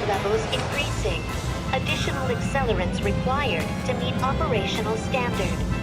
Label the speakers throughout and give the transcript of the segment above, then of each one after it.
Speaker 1: levels increasing. Additional accelerants required to meet operational standard.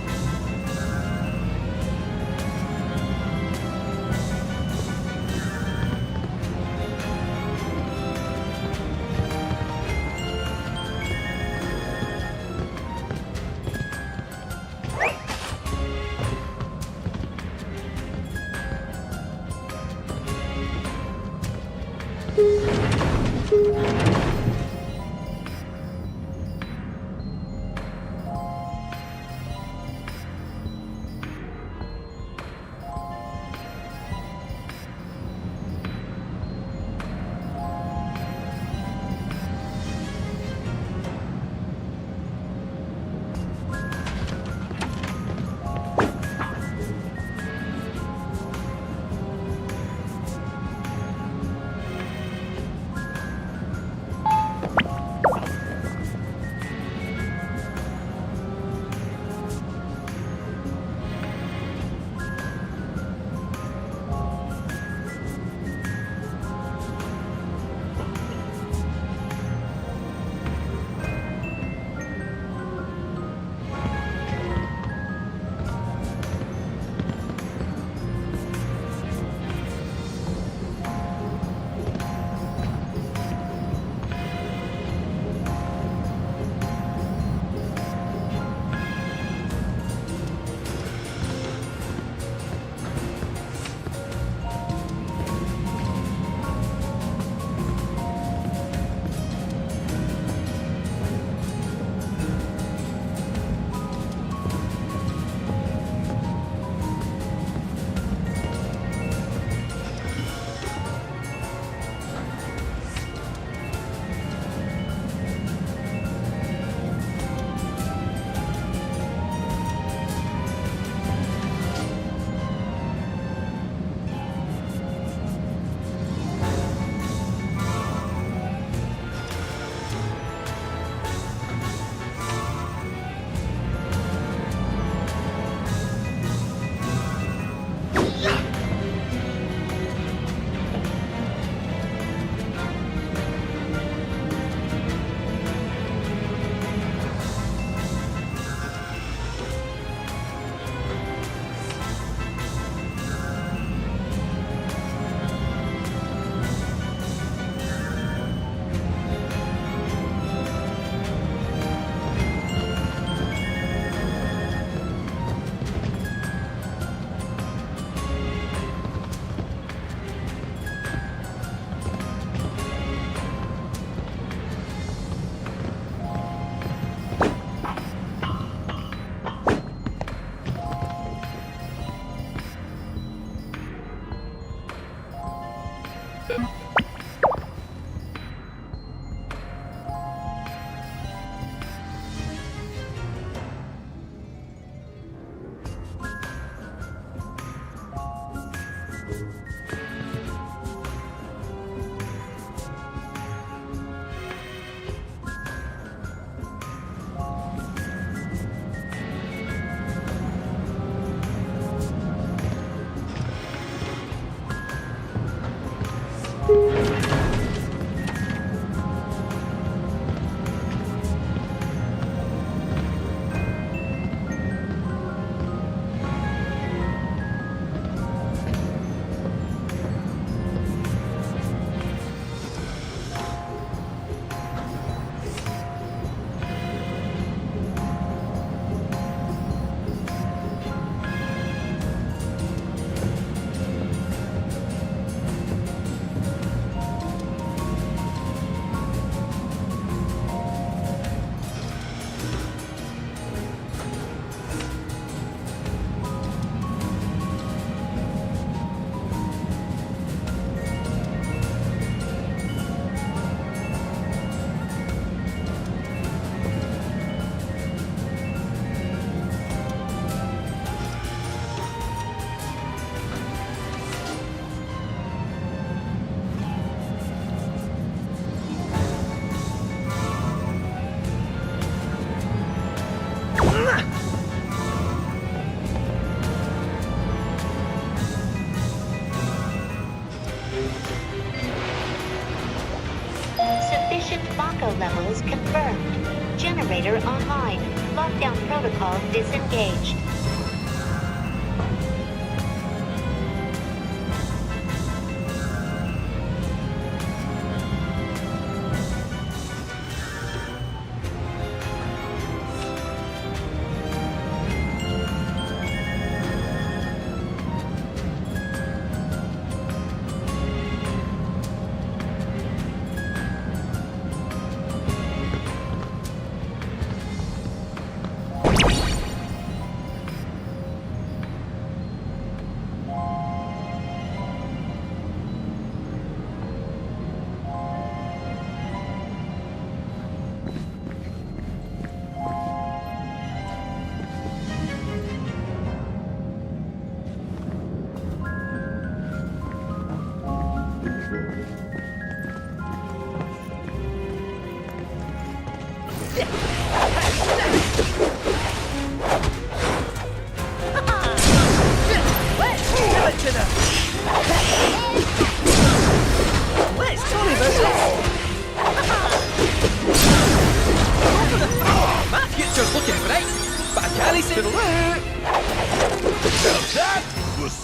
Speaker 1: Insufficient Mako levels confirmed. Generator online. Lockdown protocol disengaged.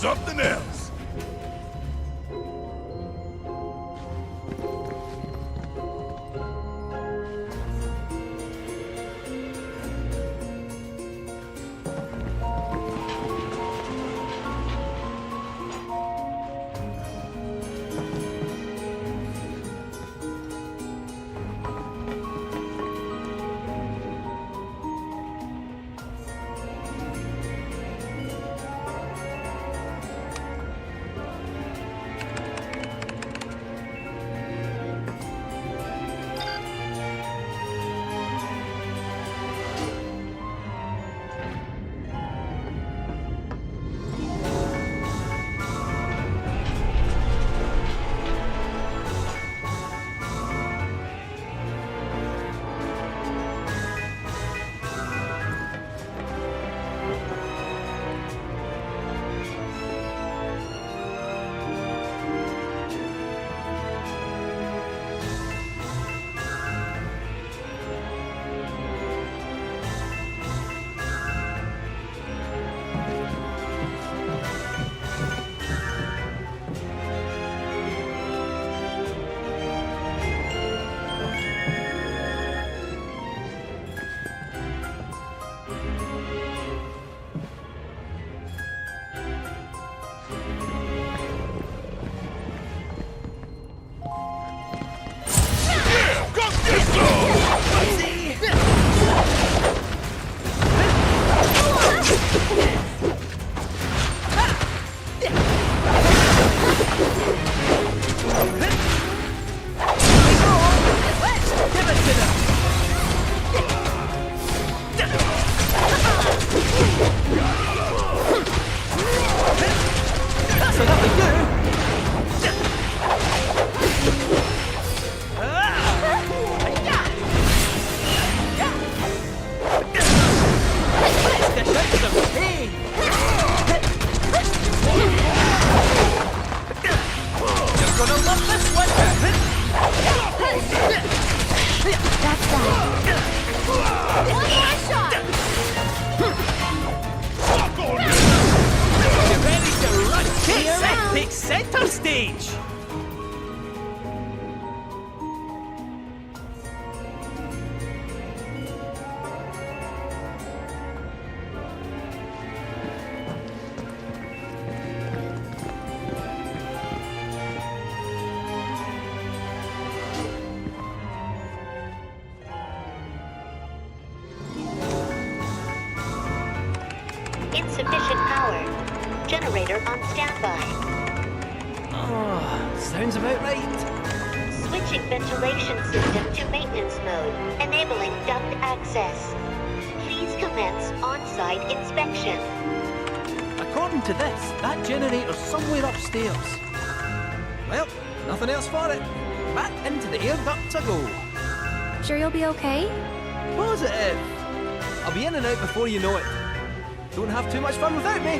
Speaker 2: Something else.
Speaker 1: Insufficient power. Generator on standby.
Speaker 3: Oh, sounds about right.
Speaker 1: Switching ventilation system to maintenance mode, enabling duct access. Please commence on-site inspection.
Speaker 3: According to this, that generator's somewhere upstairs. Well, nothing else for it. Back into the air duct to go.
Speaker 4: Sure you'll be okay?
Speaker 3: Positive. I'll be in and out before you know it. Don't have too much fun without me.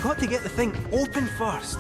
Speaker 3: Got to get the thing open first.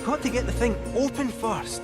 Speaker 3: got to get the thing open first.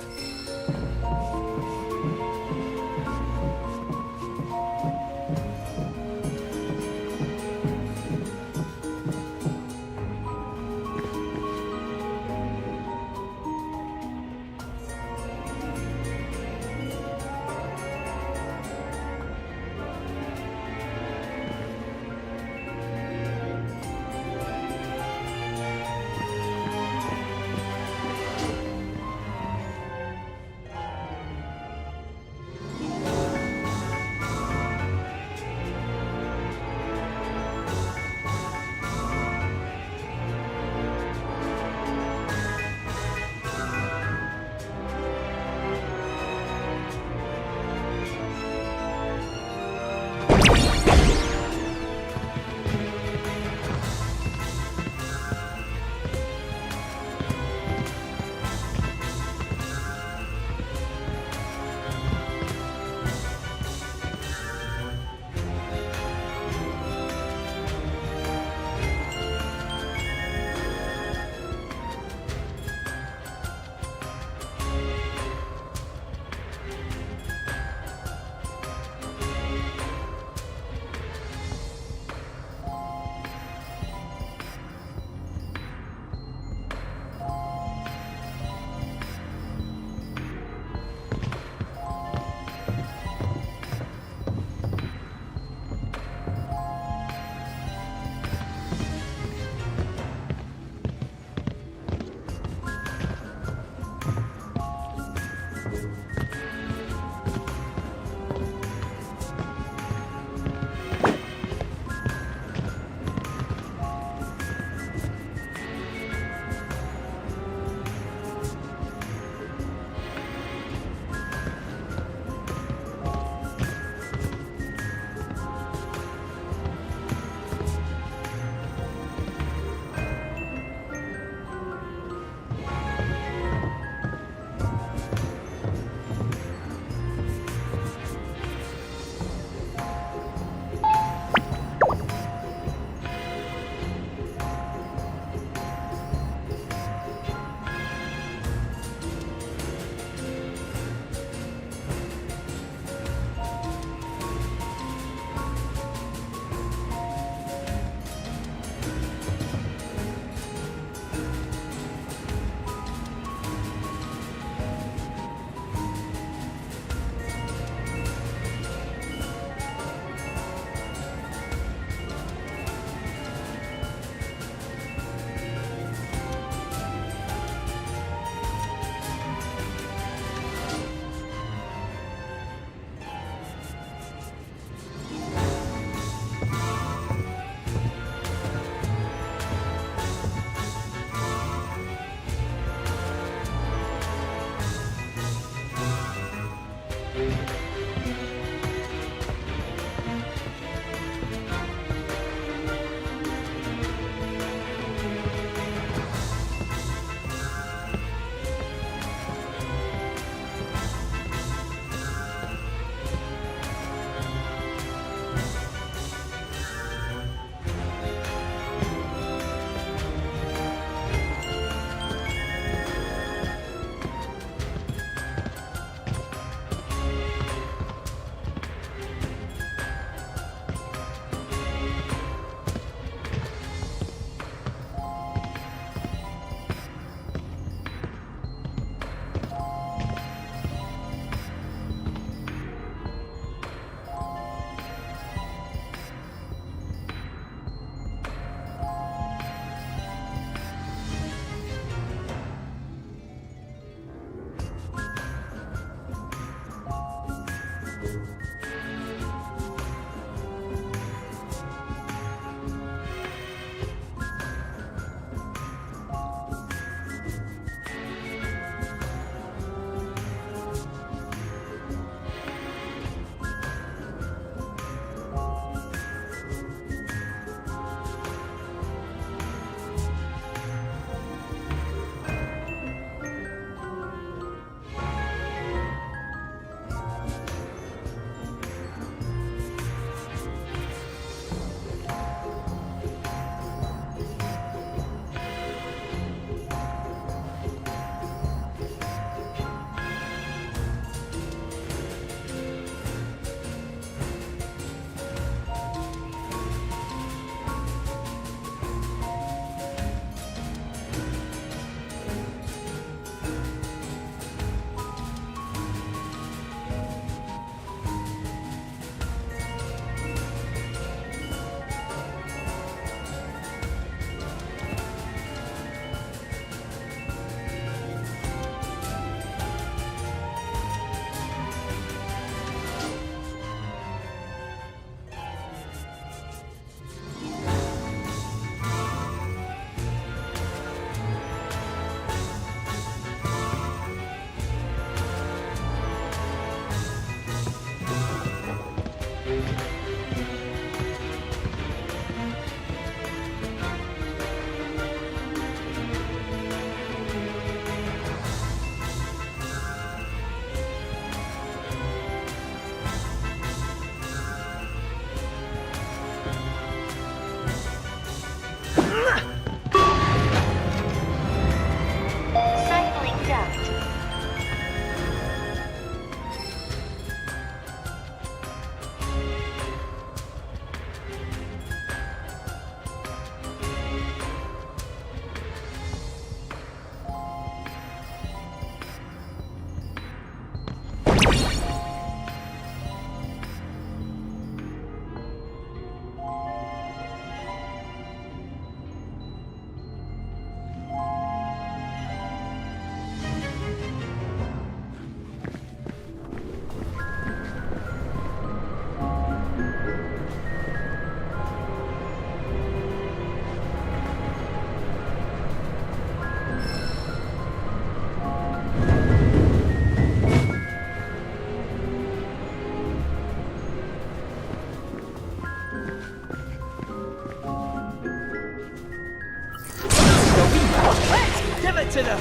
Speaker 3: to the...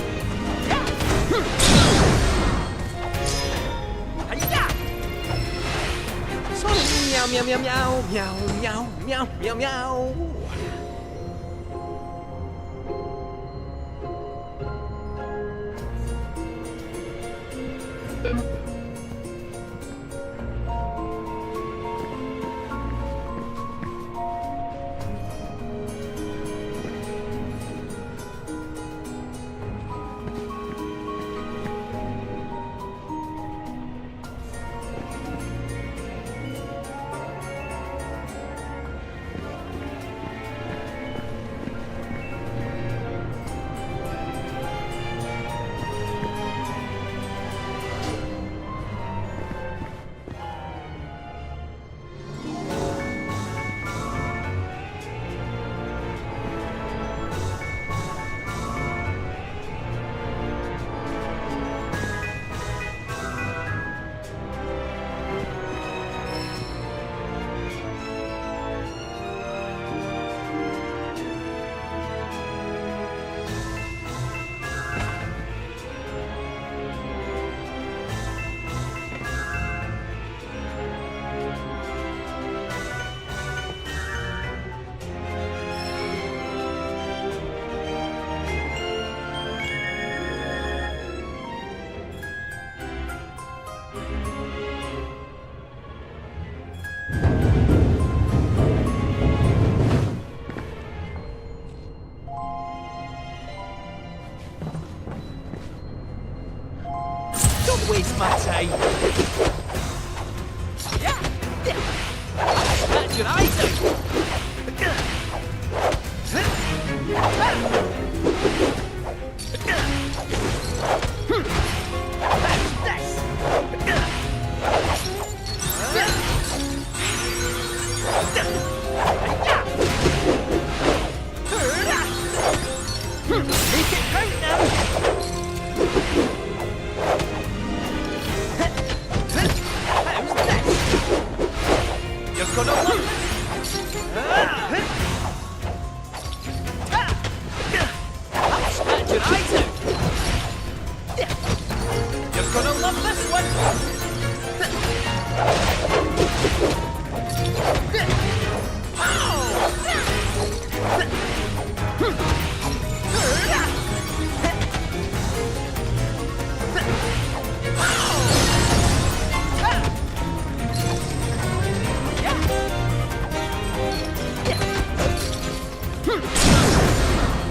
Speaker 3: Sorry, meow, meow, meow, meow, meow, meow, meow, meow, meow. Don't waste my time. That's your eyes out. Make it count now. You're gonna love it! I'll spat your eyes out! You're gonna love this one!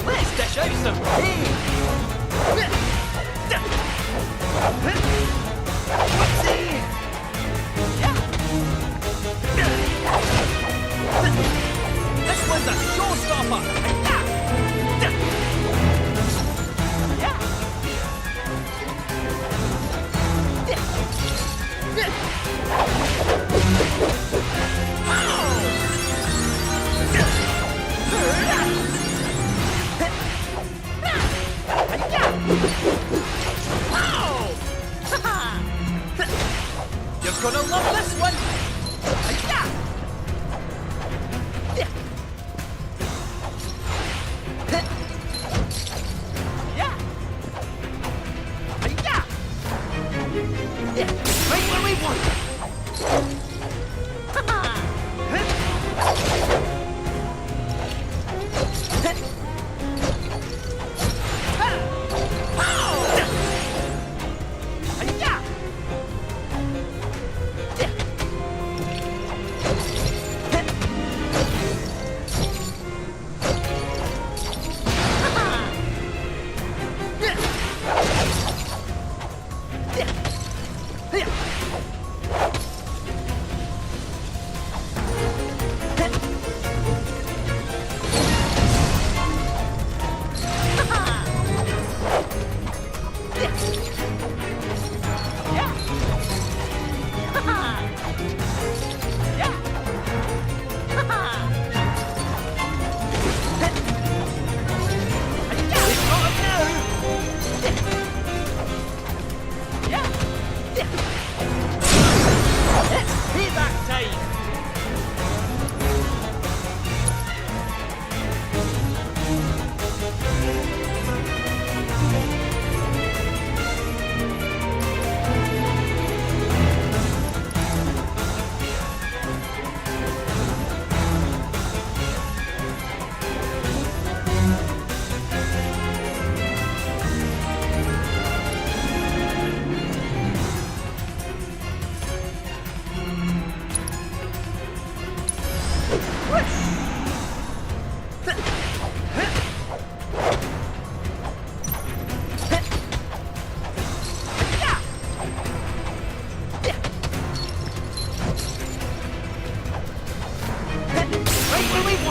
Speaker 3: Let's dish out some hay! Whoopsie! This one's a showstopper! You're gonna love this one! Right where we want it!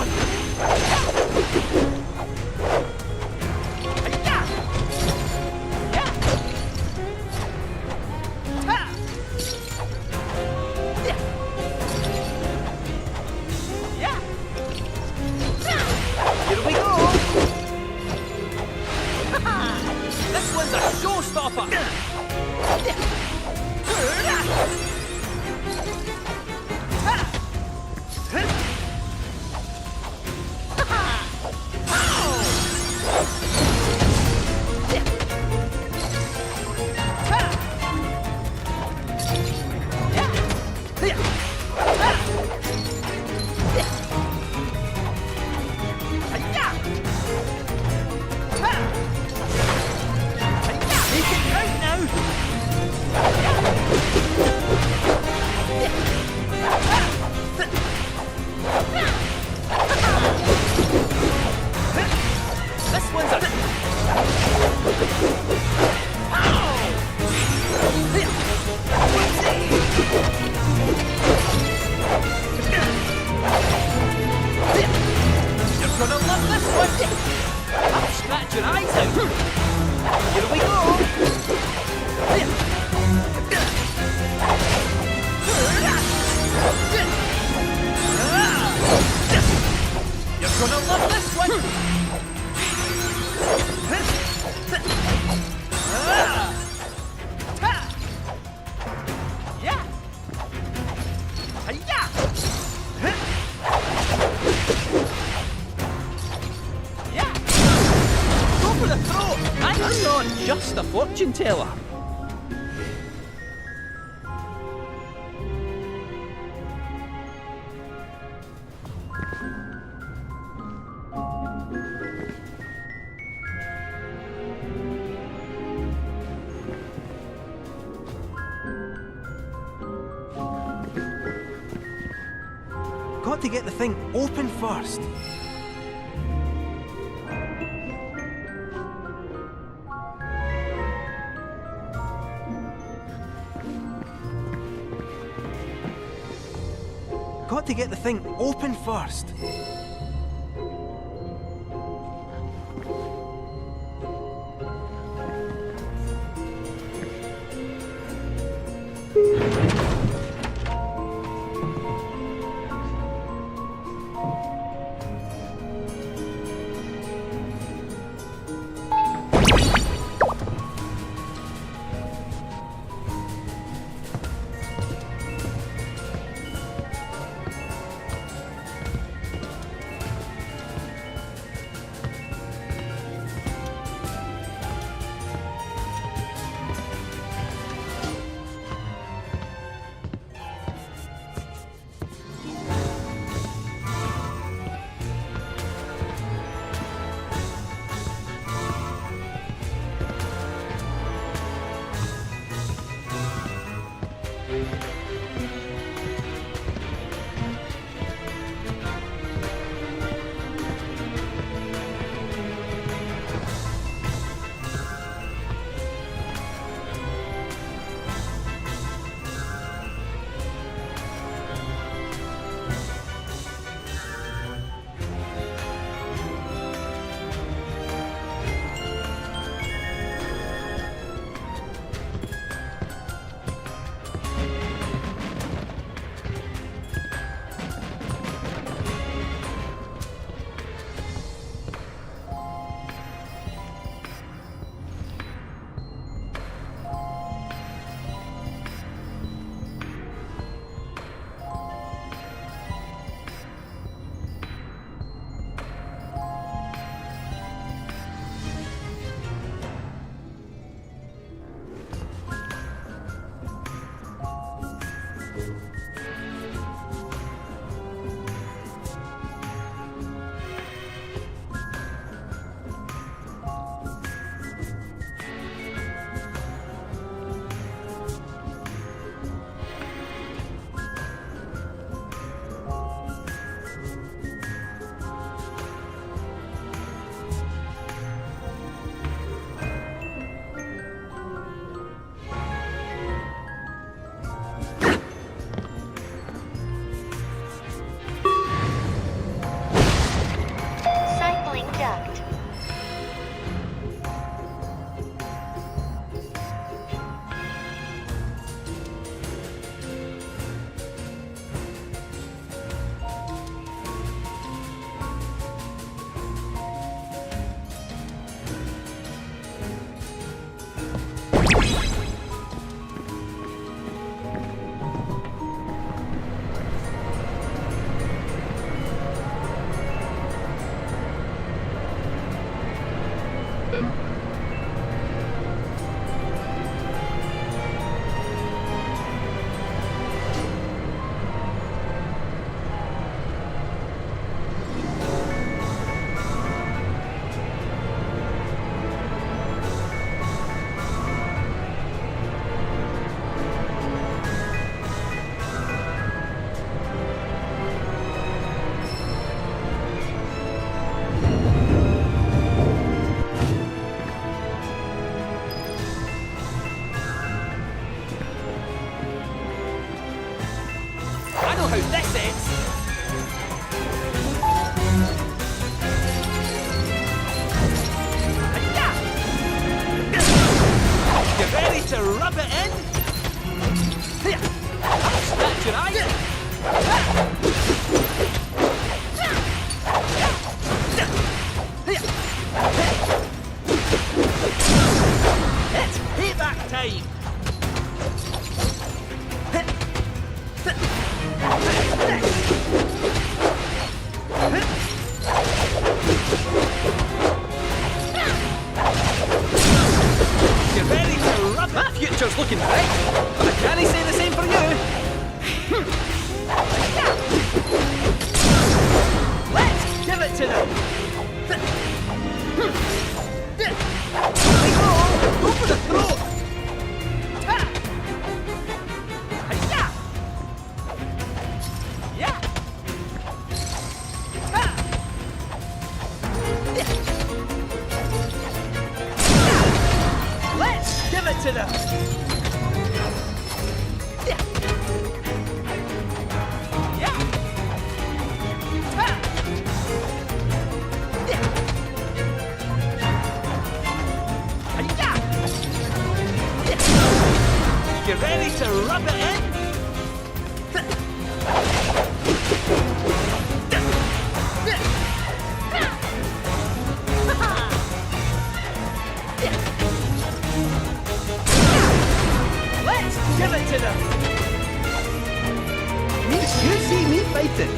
Speaker 3: Here we go! This one's a showstopper! Just a fortune teller. Got to get the thing open first. Got to get the thing open first. You ready to rub it in? Let's give it to them! Makes you see me fighting.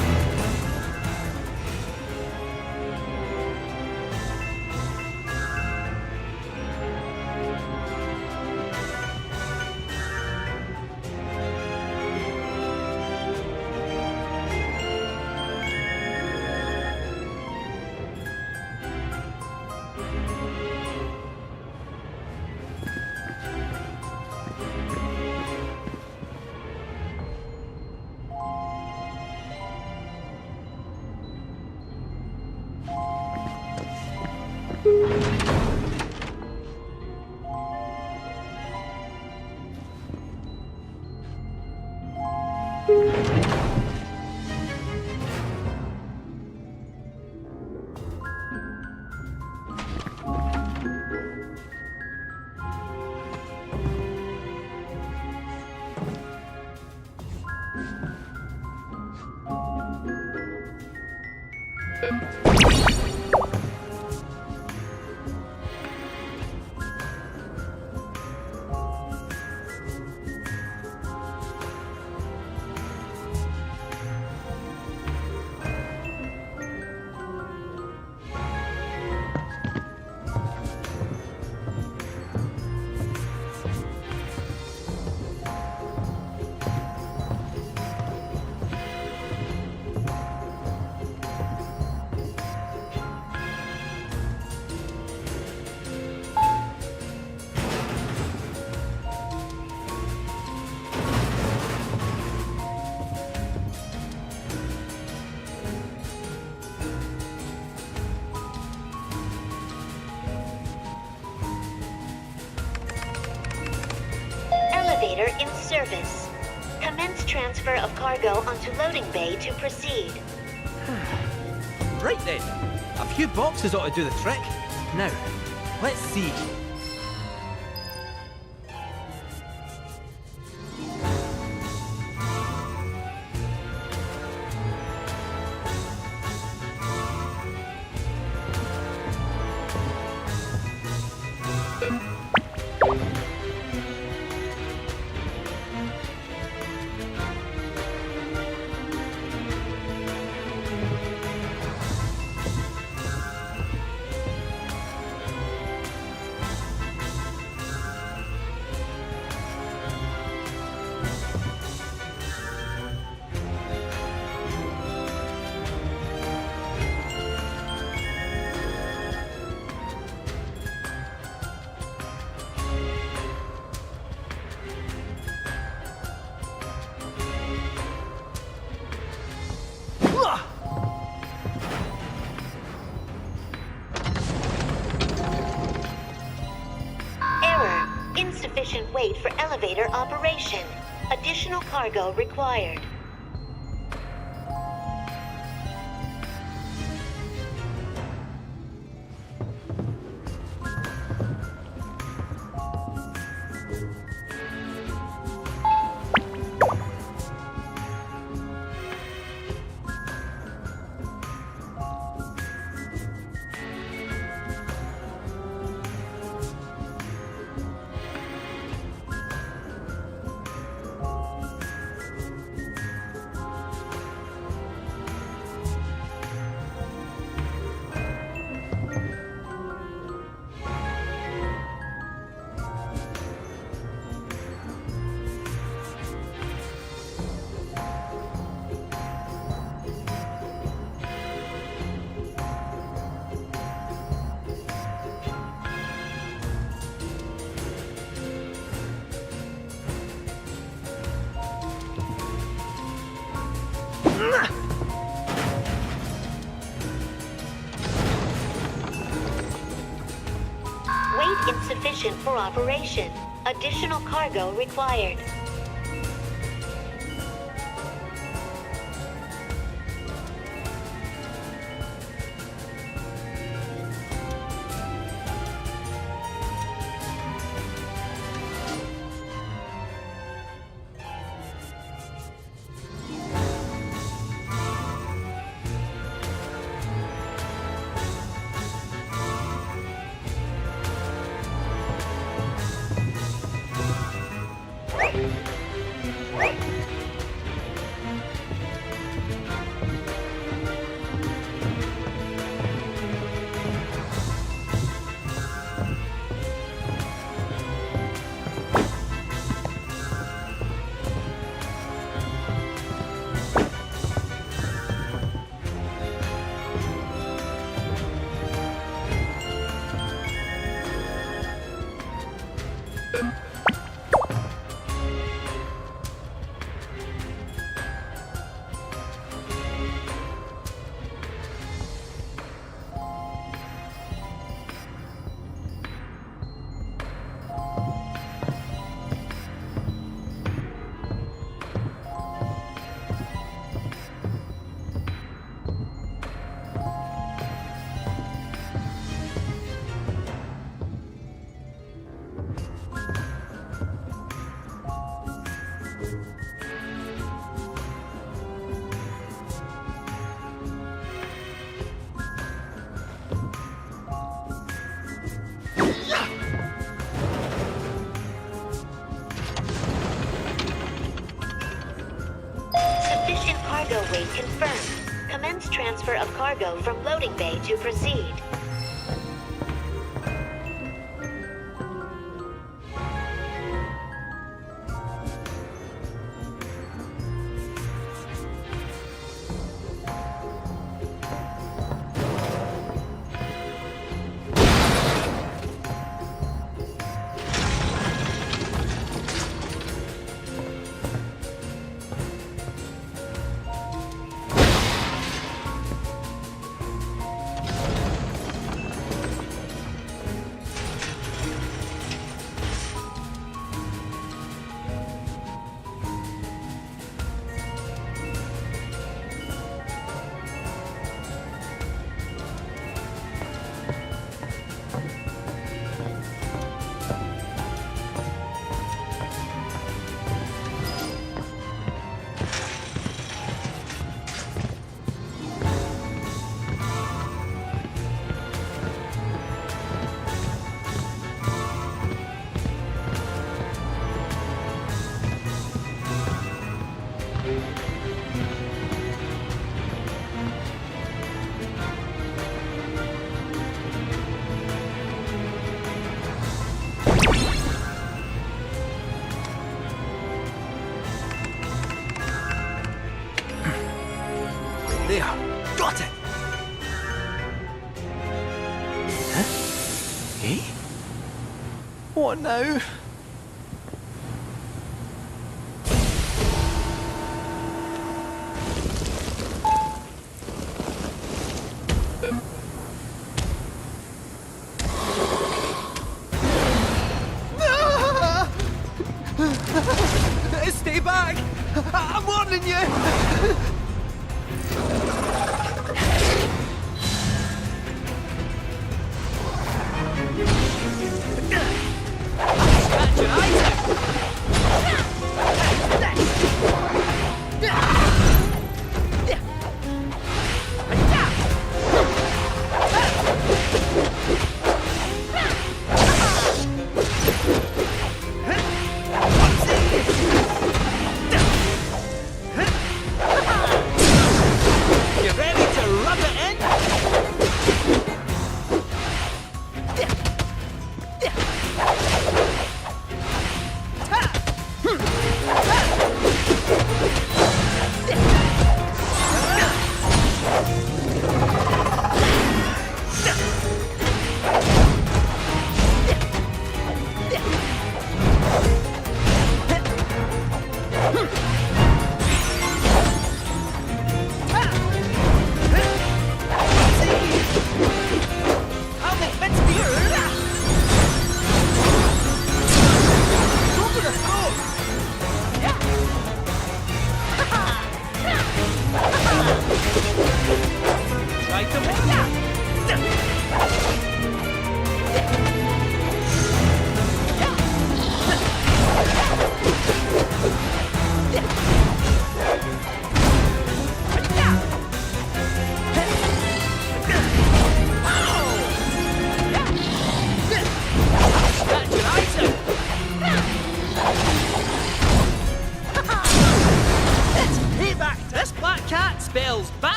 Speaker 1: Elevator in service. Commence transfer of cargo onto loading bay to proceed.
Speaker 3: Right then. A few boxes ought to do the trick. Now, let's see.
Speaker 1: Error. Insufficient weight for elevator operation. Additional cargo required. Weight insufficient for operation. Additional cargo required. Sufficient cargo weight confirmed. Commence transfer of cargo from loading bay to proceed.
Speaker 3: There, got it! Huh? Eh? What now? Stay back! I'm warning you!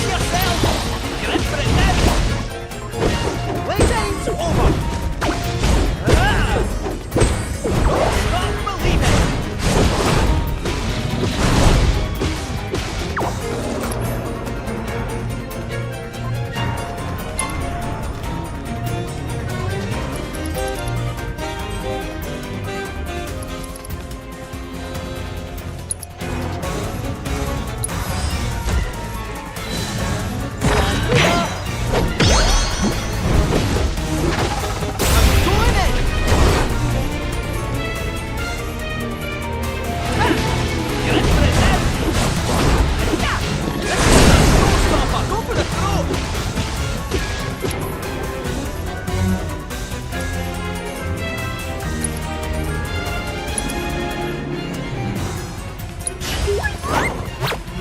Speaker 3: Brace yourself! You're in for it now! Playtime's over! Ah! Don't stop believing!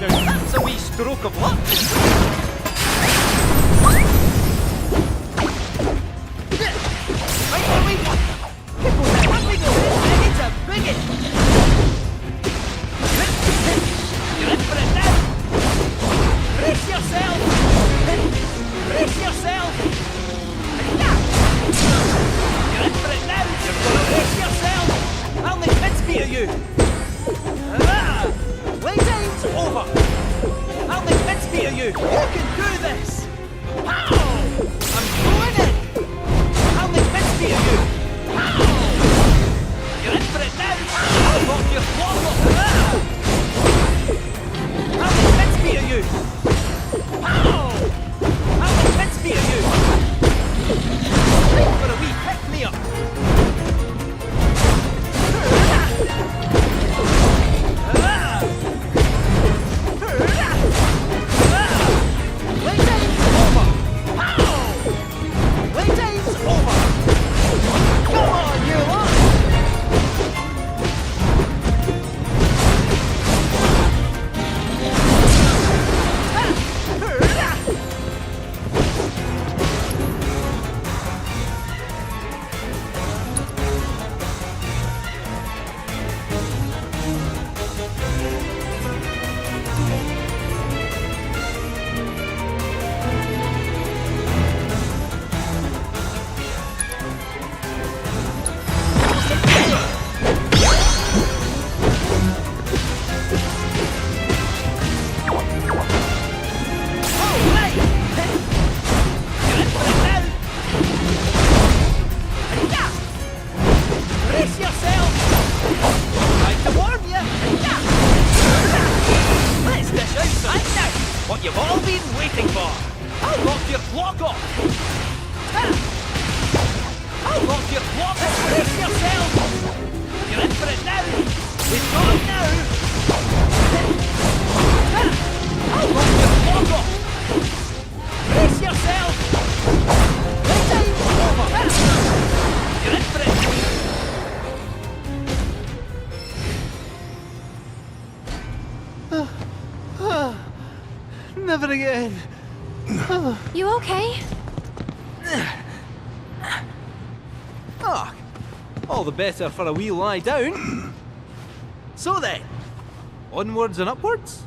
Speaker 3: That's a wee stroke of luck. Right where we go. Up we go. It's a bigot. You're in for it now. Brace yourself. Brace yourself. You're in for it now. You're gonna brace yourself. I'll make mince meat of you. Playtime's over! I'll make mincemeat of you! You can do this! Pow! I'm going in! I'll make mincemeat of you! Pow! You're in for it now! I'll knock your claws off! I'll make mincemeat of you! Pow! I'll make mincemeat of you! Time for a wee pick-me-up! Never again.
Speaker 4: You okay?
Speaker 3: Ah, all the better for a wee lie down. So then, onwards and upwards.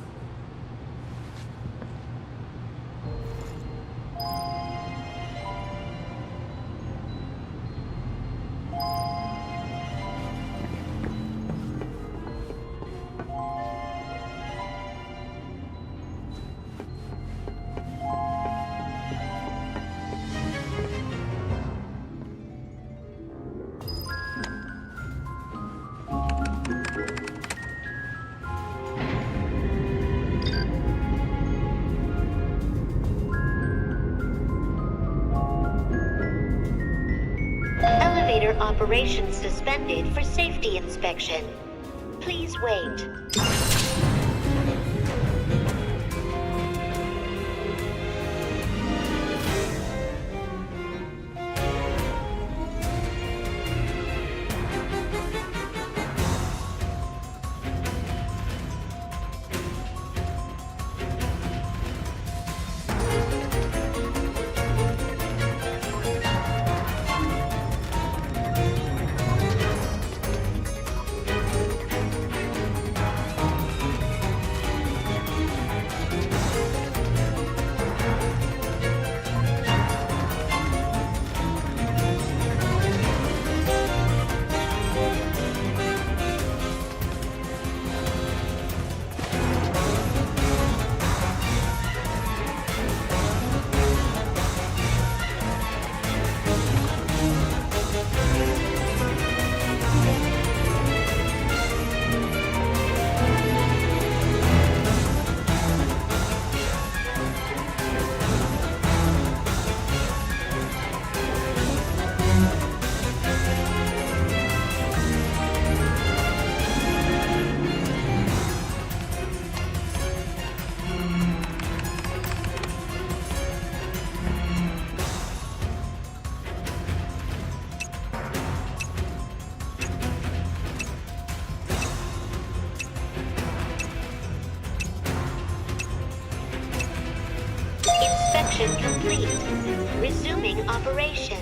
Speaker 1: Elevator operations suspended for safety inspection. Please wait. Inspection complete. Resuming operation.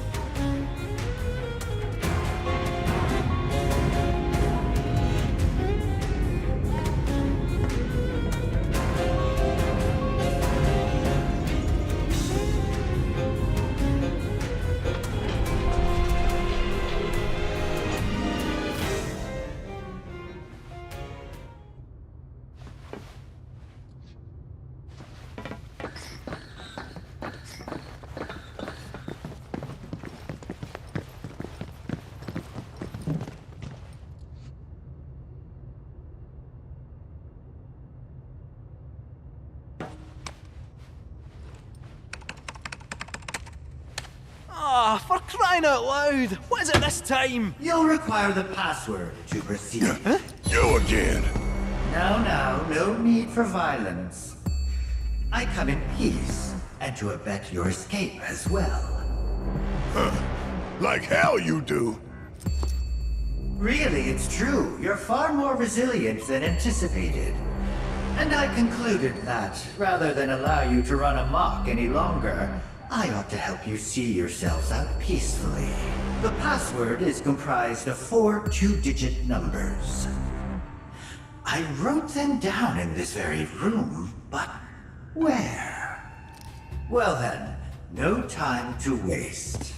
Speaker 3: Ah, for crying out loud! What is it this time?
Speaker 5: You'll require the password to proceed.
Speaker 2: You again.
Speaker 5: No need for violence. I come in peace, and to abet your escape as well.
Speaker 2: Like hell you do.
Speaker 5: Really, it's true. You're far more resilient than anticipated. And I concluded that, rather than allow you to run amok any longer, I ought to help you see yourselves out peacefully. The password is comprised of 4 two-digit numbers. I wrote them down in this very room, but where? Well then, no time to waste.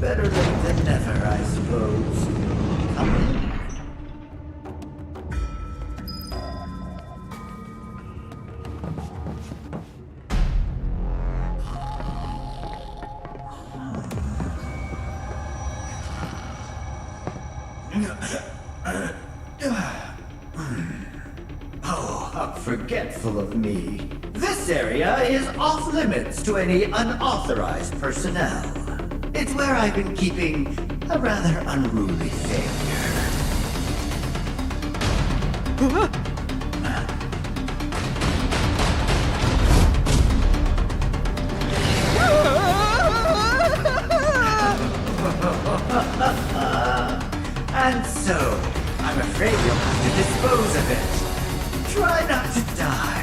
Speaker 5: Better late than never, I suppose. Come in. Oh, how forgetful of me. This area is off limits to any unauthorized personnel. It's where I've been keeping a rather unruly failure. And so, I'm afraid you'll have to dispose of it. Try not to die.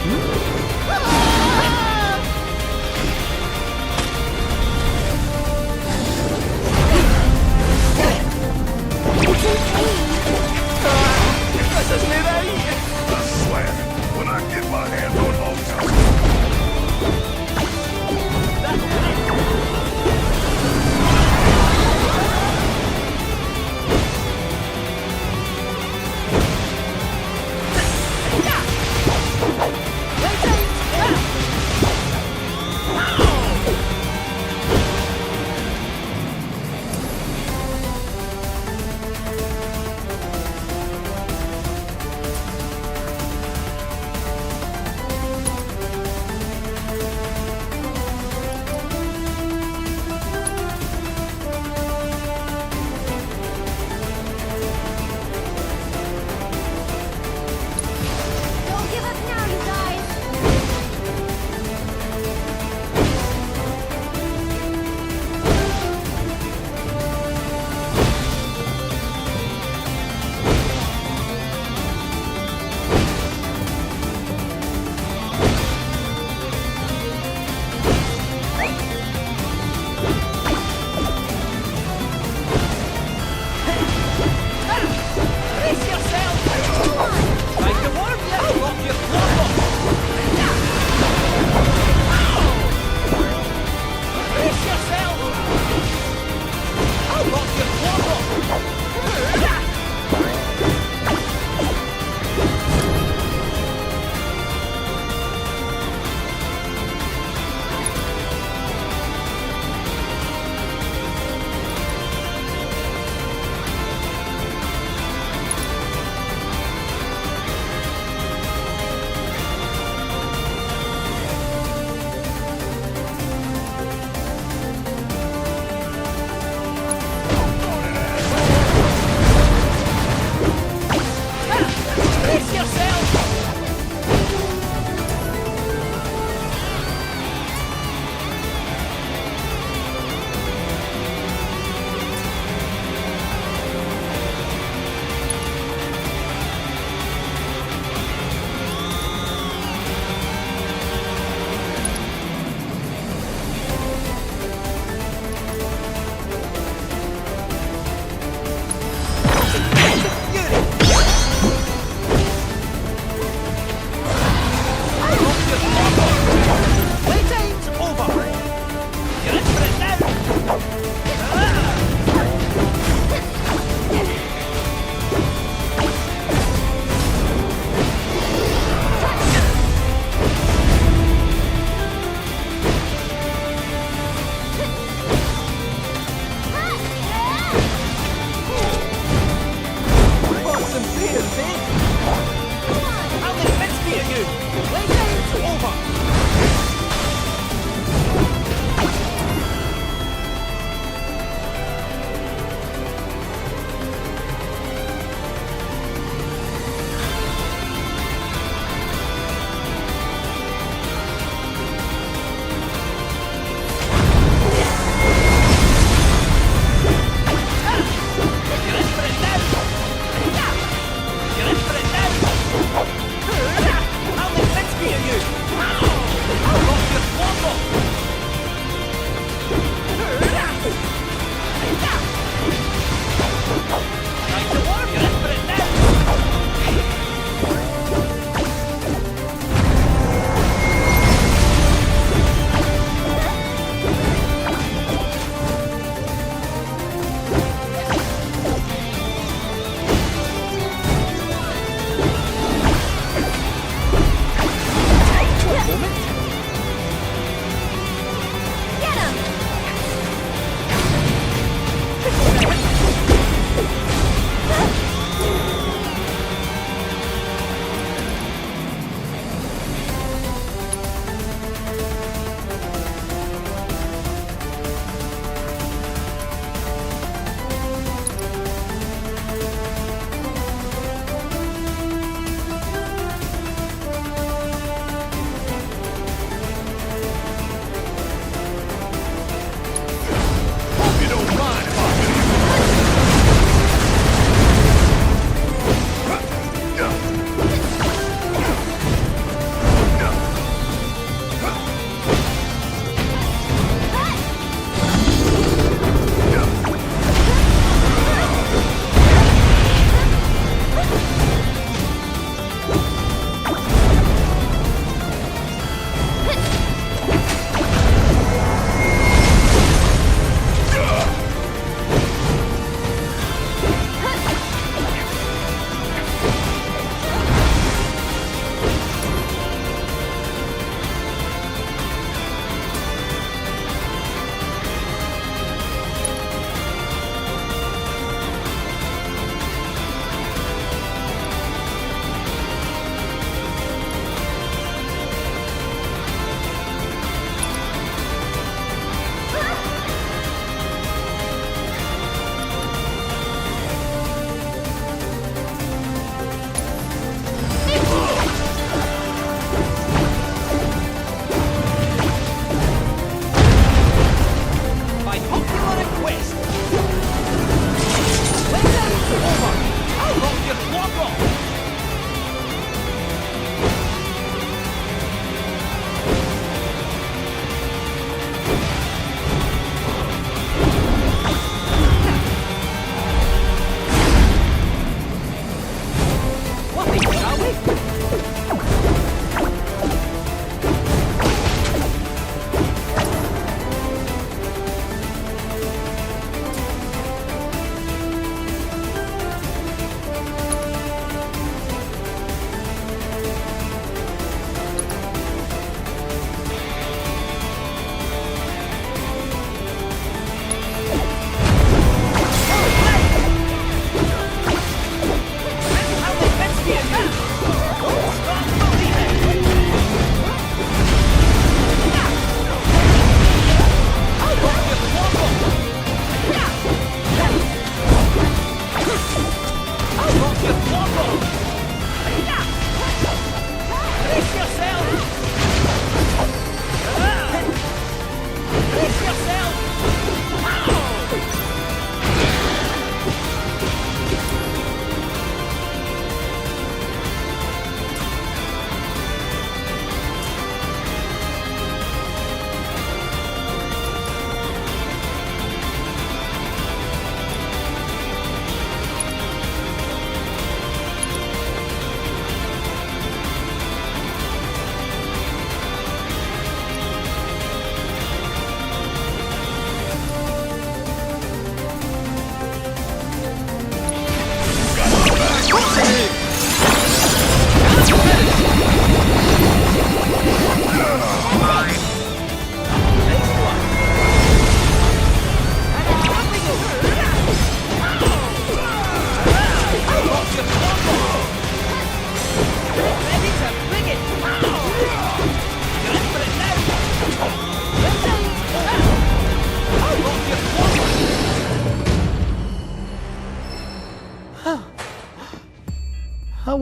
Speaker 2: I swear, when I get my hands on Molcha,
Speaker 3: Let's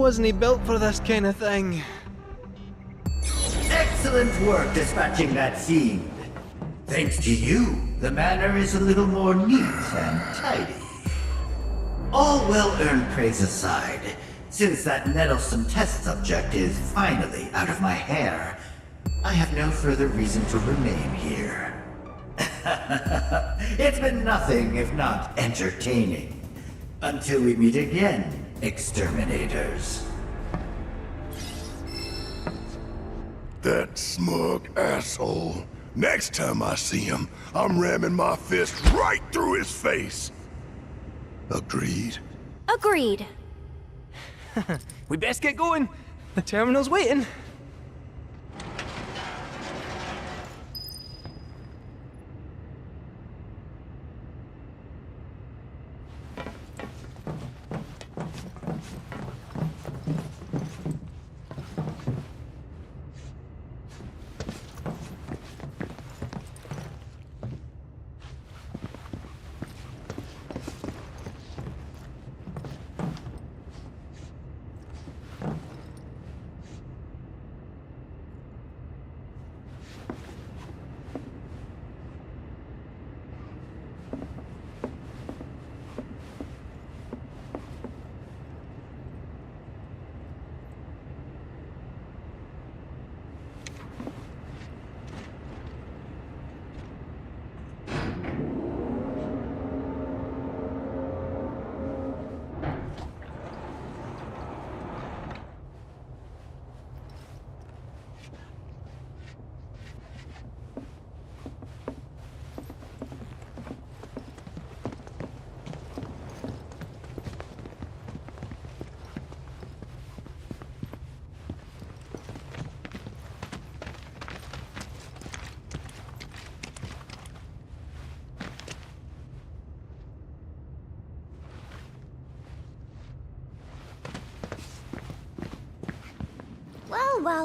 Speaker 3: wasn't he built for this kind of thing?
Speaker 5: Excellent work dispatching that scene. Thanks to you, the manor is a little more neat and tidy. All well-earned praise aside, since that nettlesome test subject is finally out of my hair, I have no further reason to remain here. It's been nothing if not entertaining. Until we meet again, exterminators.
Speaker 2: That smug asshole. Next time I see him, I'm ramming my fist right through his face. Agreed?
Speaker 4: Agreed.
Speaker 3: We best get going. The terminal's waiting.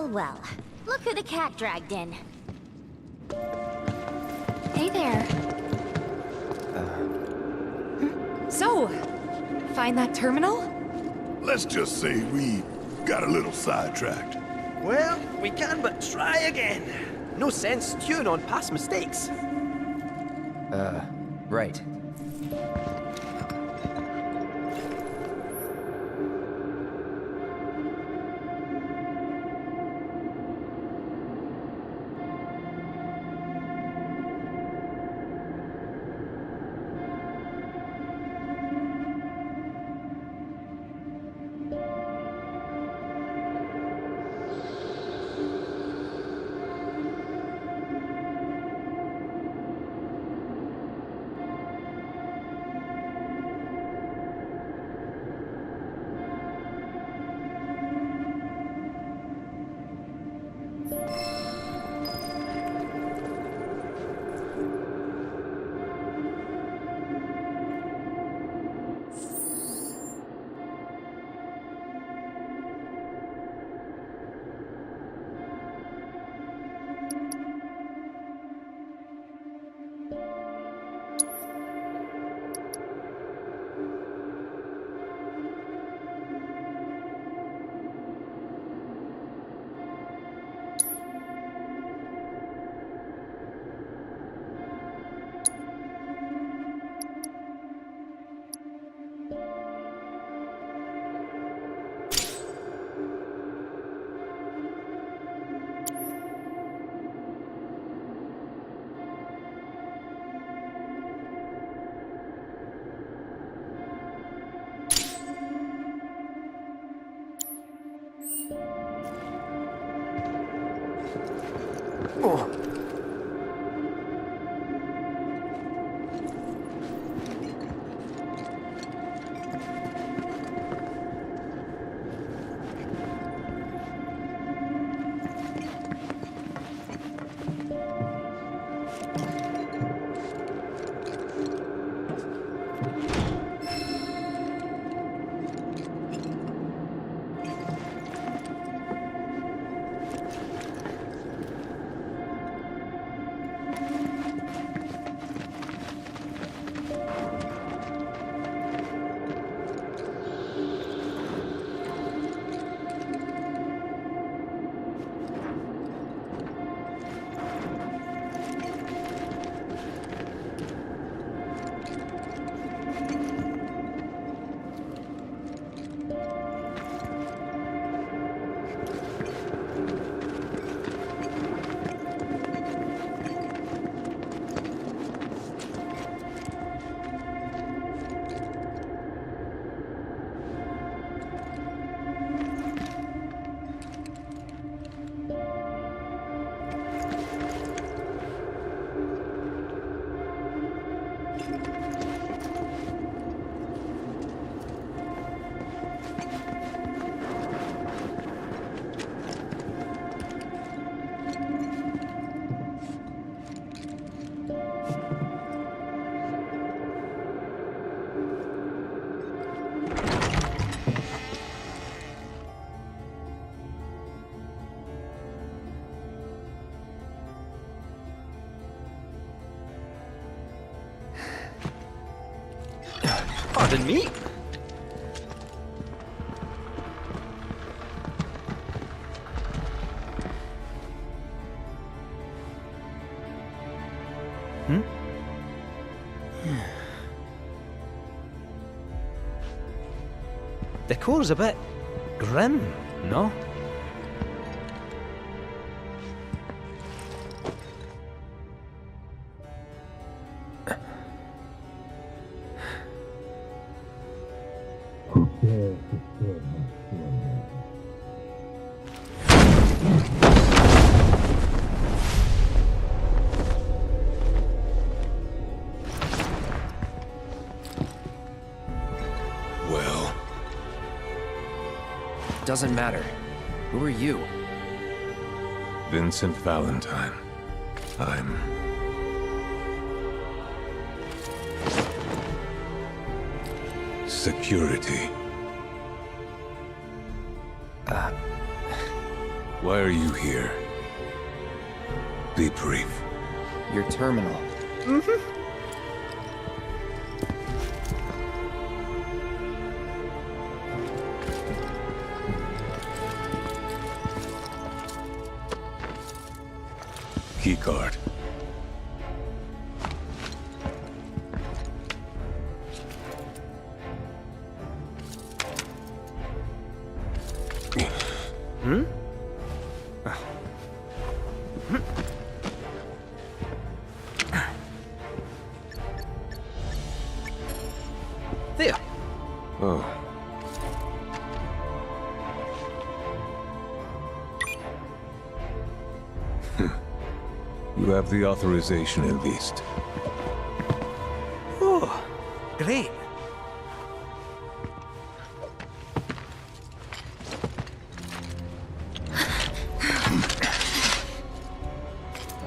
Speaker 4: Well. Look who the cat dragged in. Hey there. So, find that terminal?
Speaker 2: Let's just say we got a little sidetracked.
Speaker 3: Well, we can but try again. No sense stewing on past mistakes.
Speaker 6: Right.
Speaker 3: than meat. Decor's a bit grim, no?
Speaker 2: Well,
Speaker 6: Doesn't matter. Who are you?
Speaker 2: Vincent Valentine. I'm... security. Why are you here? Be brief.
Speaker 6: Your terminal.
Speaker 2: Keycard.
Speaker 3: There.
Speaker 2: Oh. You have the authorization at least.
Speaker 3: Oh, great.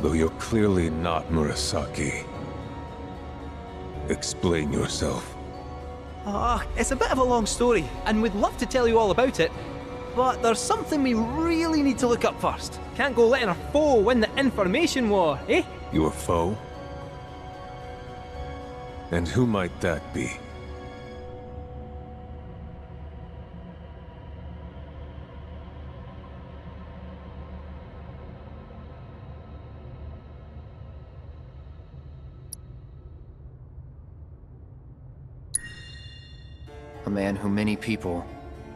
Speaker 2: Though you're clearly not Murasaki. Explain yourself.
Speaker 3: It's a bit of a long story, and we'd love to tell you all about it, but there's something we really need to look up first. Can't go letting our foe win the information war, eh?
Speaker 2: Your foe? And who might that be?
Speaker 6: A man who many people,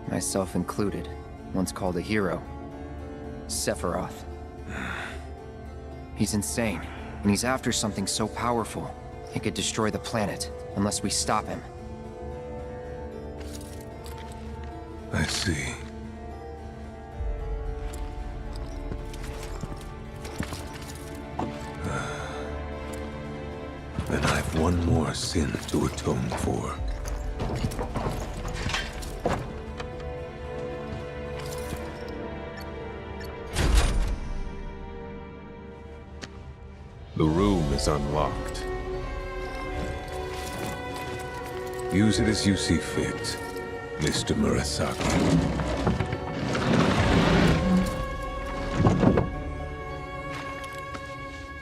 Speaker 6: myself included, once called a hero. Sephiroth. He's insane, and he's after something so powerful, it could destroy the planet, unless we stop him.
Speaker 2: I see. Then I've one more sin to atone for. The room is unlocked. Use it as you see fit, Mr. Murasaki.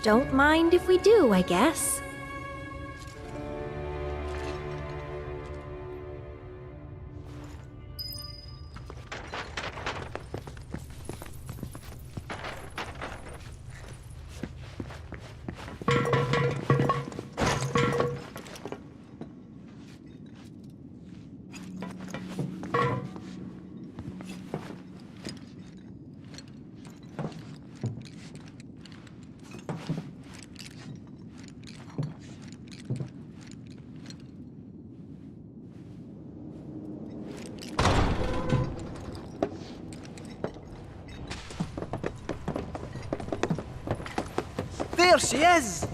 Speaker 4: Don't mind if we do, I guess.
Speaker 3: There she is!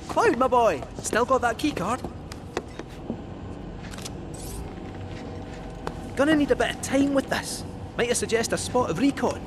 Speaker 3: Cloud, my boy! Still got that keycard? Gonna need a bit of time with this. Might I suggest a spot of recon?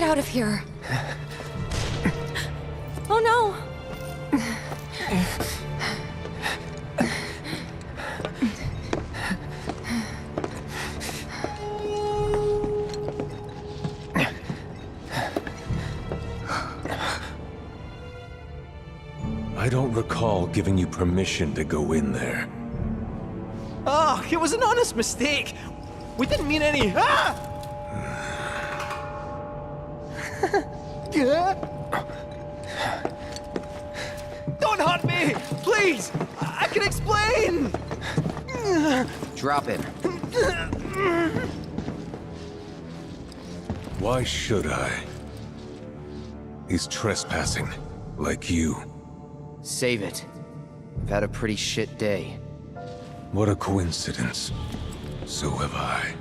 Speaker 4: get out of here. Oh no!
Speaker 7: I don't recall giving you permission to go in there.
Speaker 3: Oh, it was an honest mistake. We didn't mean any. Ah! Don't hurt me, please. I can explain.
Speaker 6: Drop it.
Speaker 7: Why should I? He's trespassing, like you.
Speaker 6: Save it. I've had a pretty shit day.
Speaker 7: What a coincidence. So have I.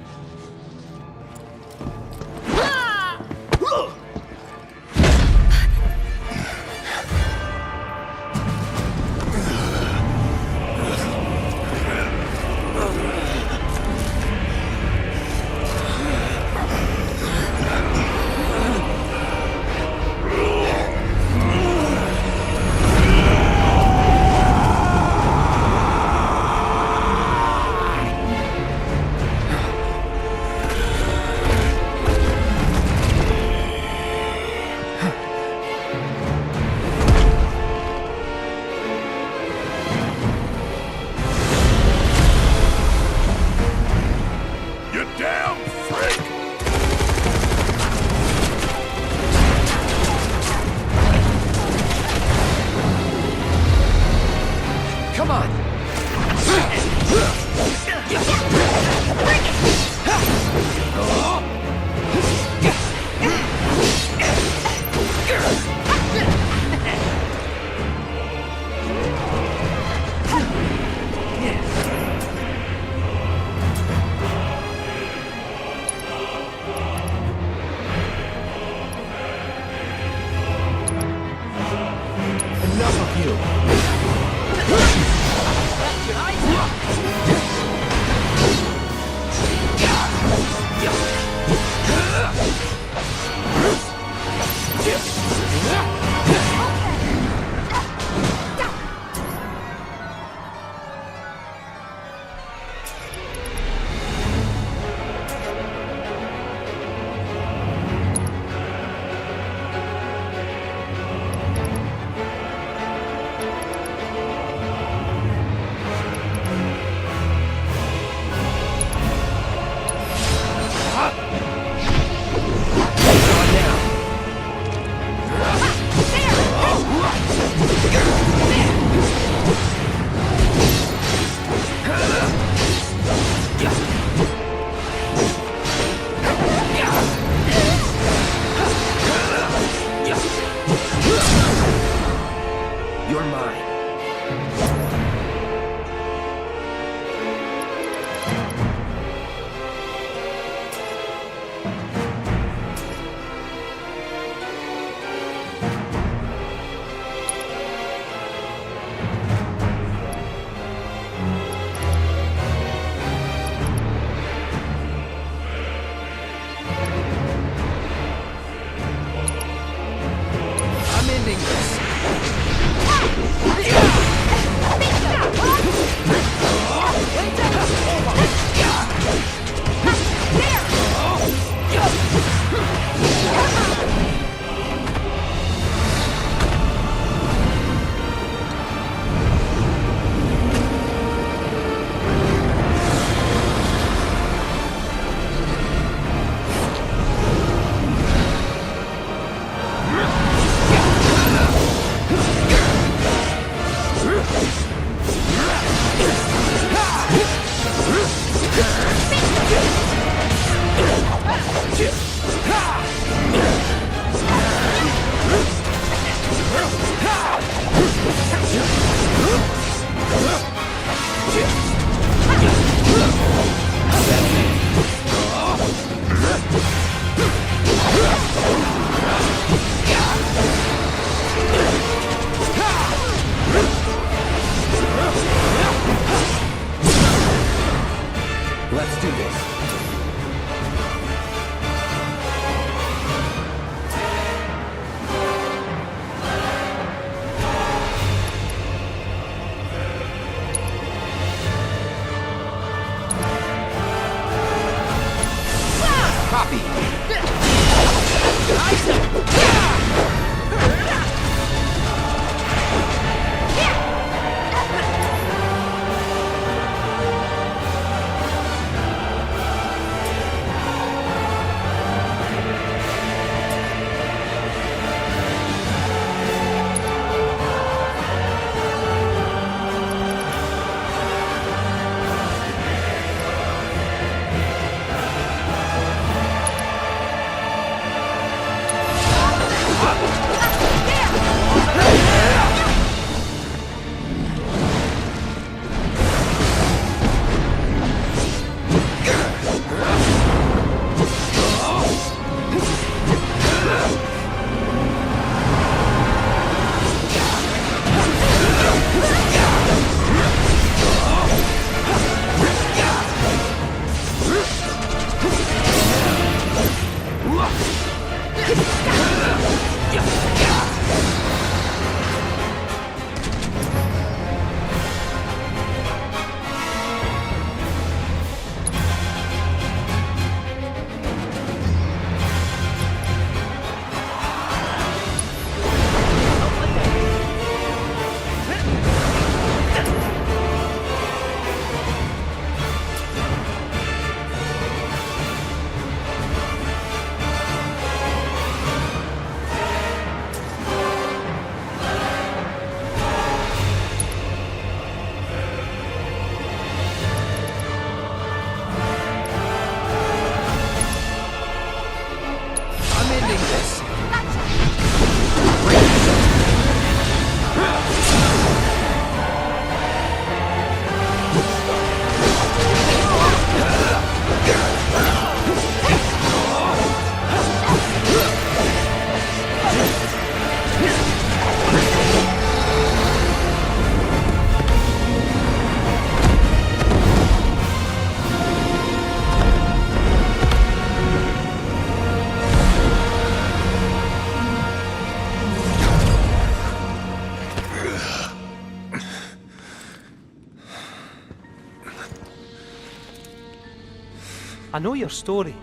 Speaker 3: I know your story.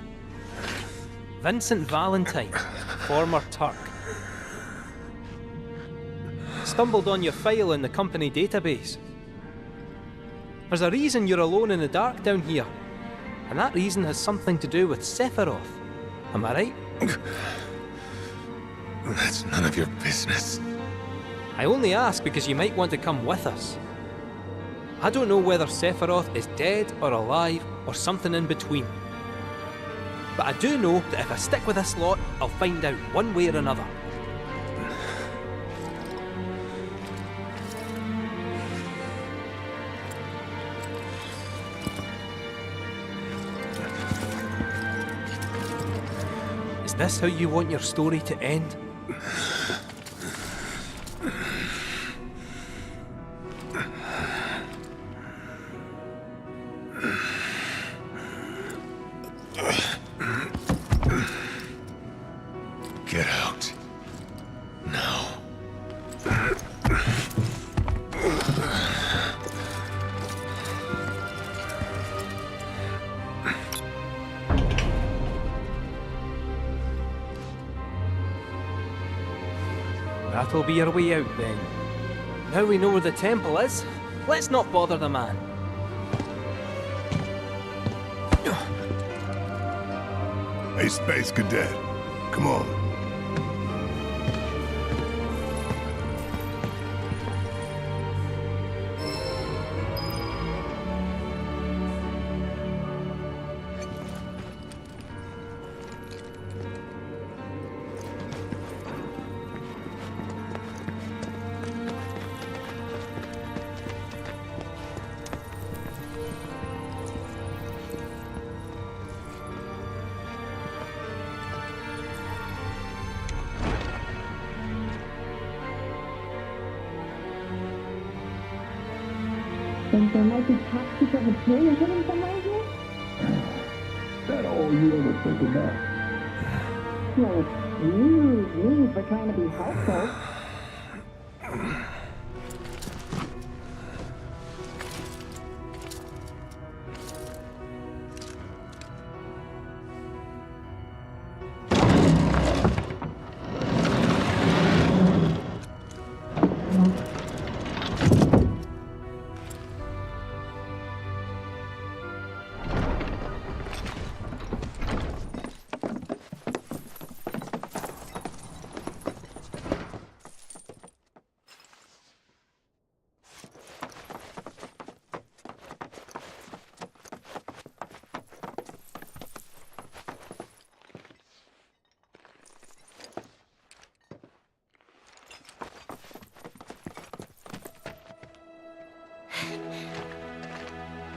Speaker 3: Vincent Valentine, former Turk. Stumbled on your file in the company database. There's a reason you're alone in the dark down here, and that reason has something to do with Sephiroth. Am I right?
Speaker 7: That's none of your business.
Speaker 3: I only ask because you might want to come with us. I don't know whether Sephiroth is dead or alive or something in between. But I do know that if I stick with this lot, I'll find out one way or another. Is this how you want your story to end?
Speaker 7: Get out. Now.
Speaker 3: That'll be our way out then. Now we know where the temple is, let's not bother the man.
Speaker 2: Hey, Space Cadet, come on.
Speaker 8: Think there might be top secret material hidden somewhere here?
Speaker 2: That all you ever think about?
Speaker 8: Well, excuse me for trying to be helpful.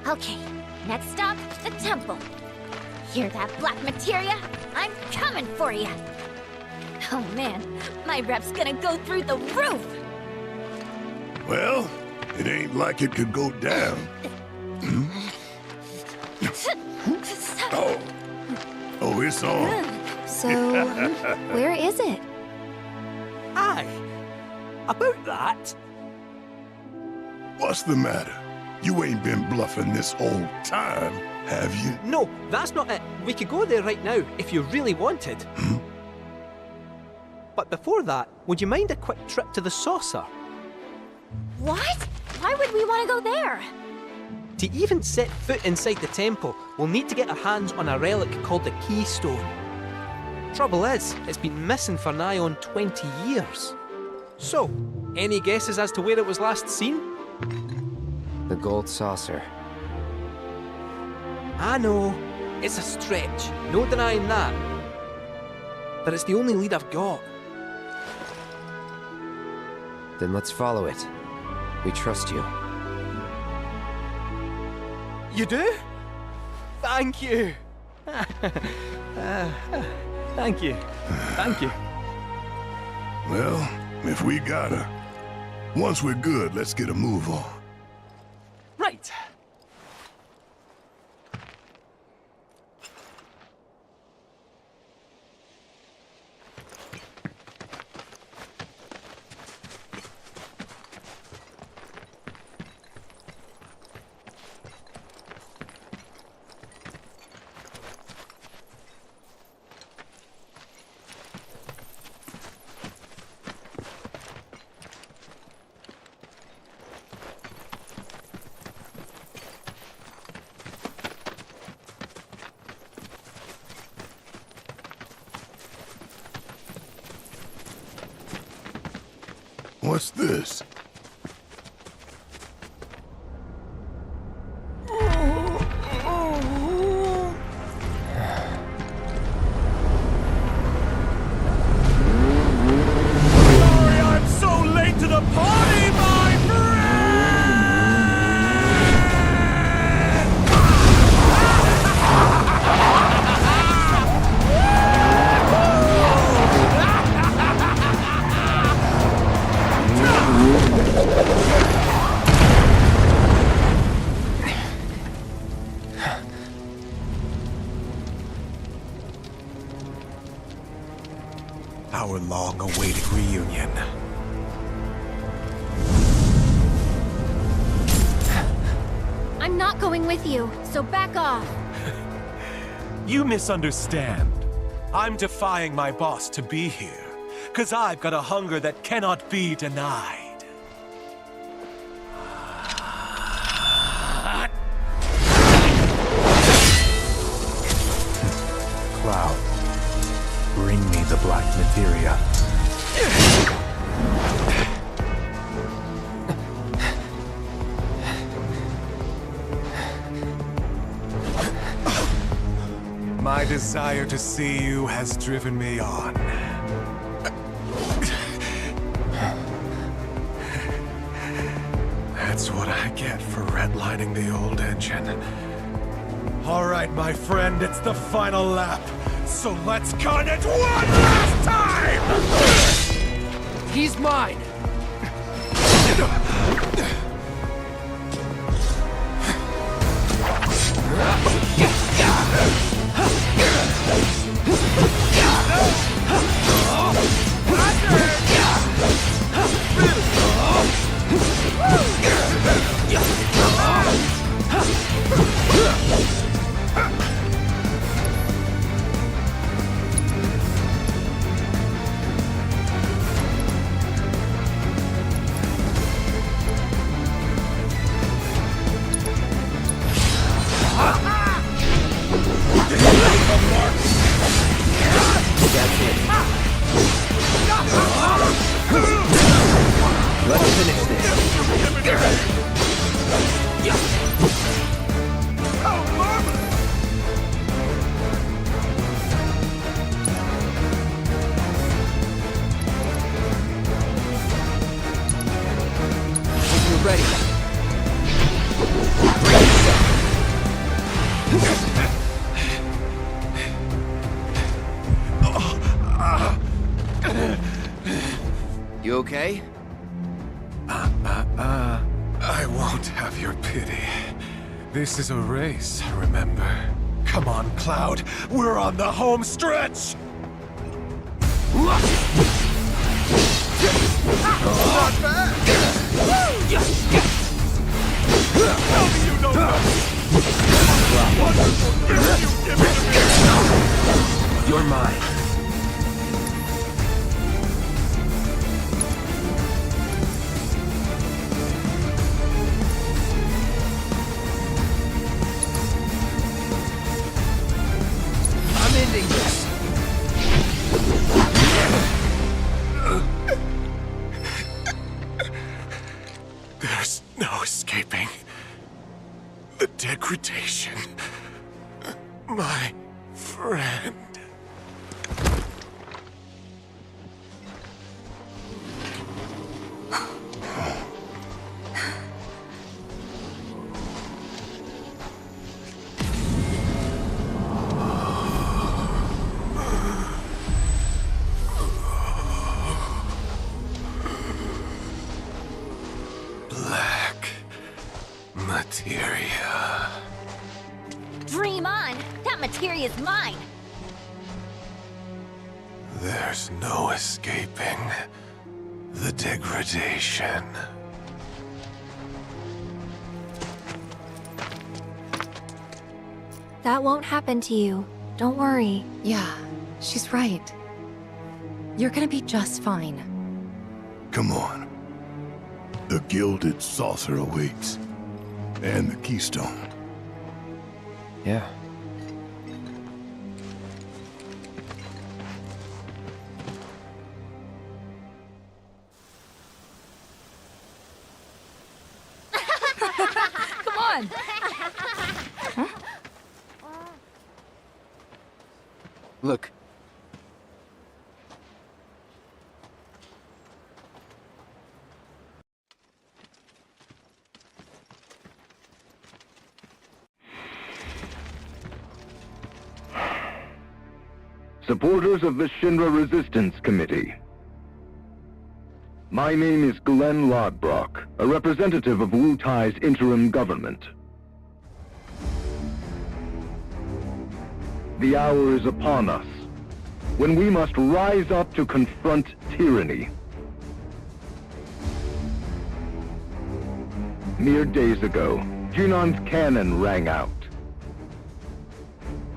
Speaker 4: Okay, next stop, the temple. Hear that, black materia? I'm coming for you. Oh man, my rep's gonna go through the roof.
Speaker 2: Well, it ain't like it could go down. Oh, it's on.
Speaker 4: So, where is it?
Speaker 3: Aye, about that.
Speaker 2: What's the matter? You ain't been bluffing this whole time, have you?
Speaker 3: No, that's not it. We could go there right now if you really wanted. But before that, would you mind a quick trip to the saucer?
Speaker 4: What? Why would we want to go there?
Speaker 3: To even set foot inside the temple, we'll need to get our hands on a relic called the Keystone. Trouble is, it's been missing for nigh on 20 years. So, any guesses as to where it was last seen?
Speaker 6: The gold saucer.
Speaker 3: I know, it's a stretch, no denying that. But it's the only lead I've got.
Speaker 6: Then let's follow it. We trust you.
Speaker 3: You do? Thank you. Thank you. Thank you.
Speaker 2: Well, if we gotta. Once we're good, let's get a move on.
Speaker 3: Right.
Speaker 2: What's this?
Speaker 3: I'm so late to the party, my friend! Our long-awaited reunion.
Speaker 4: I'm not going with you, so back off.
Speaker 3: You misunderstand. I'm defying my boss to be here, 'cause I've got a hunger that cannot be denied.
Speaker 7: Cloud, bring me the black materia.
Speaker 3: My desire to see you has driven me on. That's what I get for redlining the old engine. All right, my friend, it's the final lap. So let's cut it one last time!
Speaker 6: He's mine! Let's finish this. You're ready. You okay?
Speaker 3: I won't have your pity. This is a race, remember? Come on, Cloud. We're on the home stretch! Not bad! Tell me you don't know! Wonderful gift you've given to me!
Speaker 6: You're mine. I'm ending this.
Speaker 3: There's no escaping the degradation, my friend. Black materia.
Speaker 4: Dream on! That materia's mine!
Speaker 3: There's no escaping the degradation.
Speaker 9: That won't happen to you. Don't worry.
Speaker 10: Yeah, she's right. You're gonna be just fine.
Speaker 2: Come on. The gilded saucer awaits. And the keystone.
Speaker 6: Yeah.
Speaker 11: on!
Speaker 6: Look.
Speaker 12: Supporters of the Shinra Resistance Committee. My name is Glenn Lodbrok, a representative of Wu Tai's interim government. The hour is upon us, when we must rise up to confront tyranny. Mere days ago, Junon's cannon rang out.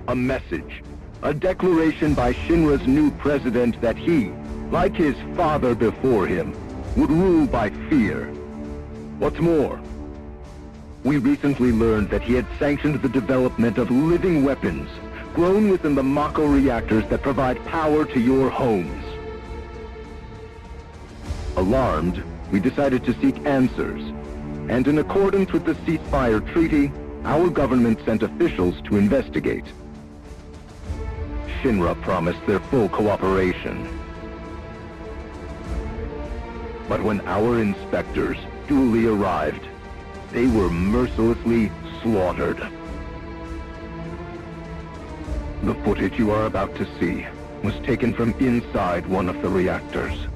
Speaker 12: A message. A declaration by Shinra's new president that he, like his father before him, would rule by fear. What's more, we recently learned that he had sanctioned the development of living weapons grown within the Mako reactors that provide power to your homes. Alarmed, we decided to seek answers, and in accordance with the ceasefire treaty, our government sent officials to investigate. Shinra promised their full cooperation. But when our inspectors duly arrived, they were mercilessly slaughtered. The footage you are about to see was taken from inside one of the reactors.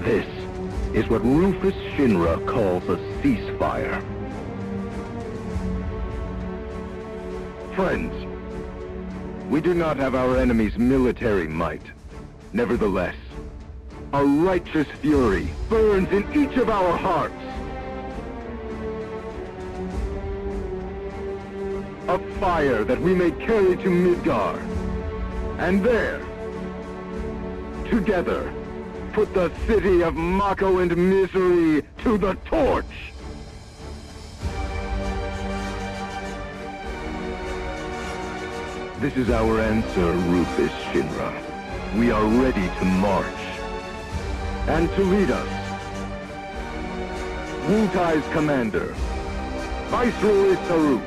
Speaker 12: This is what Rufus Shinra calls a ceasefire. Friends, we do not have our enemy's military might. Nevertheless, a righteous fury burns in each of our hearts. A fire that we may carry to Midgar. And there, together, put the city of Mako and misery to the torch! This is our answer, Rufus Shinra. We are ready to march. And to lead us, Wu Tai's commander, Viceroy Saruk.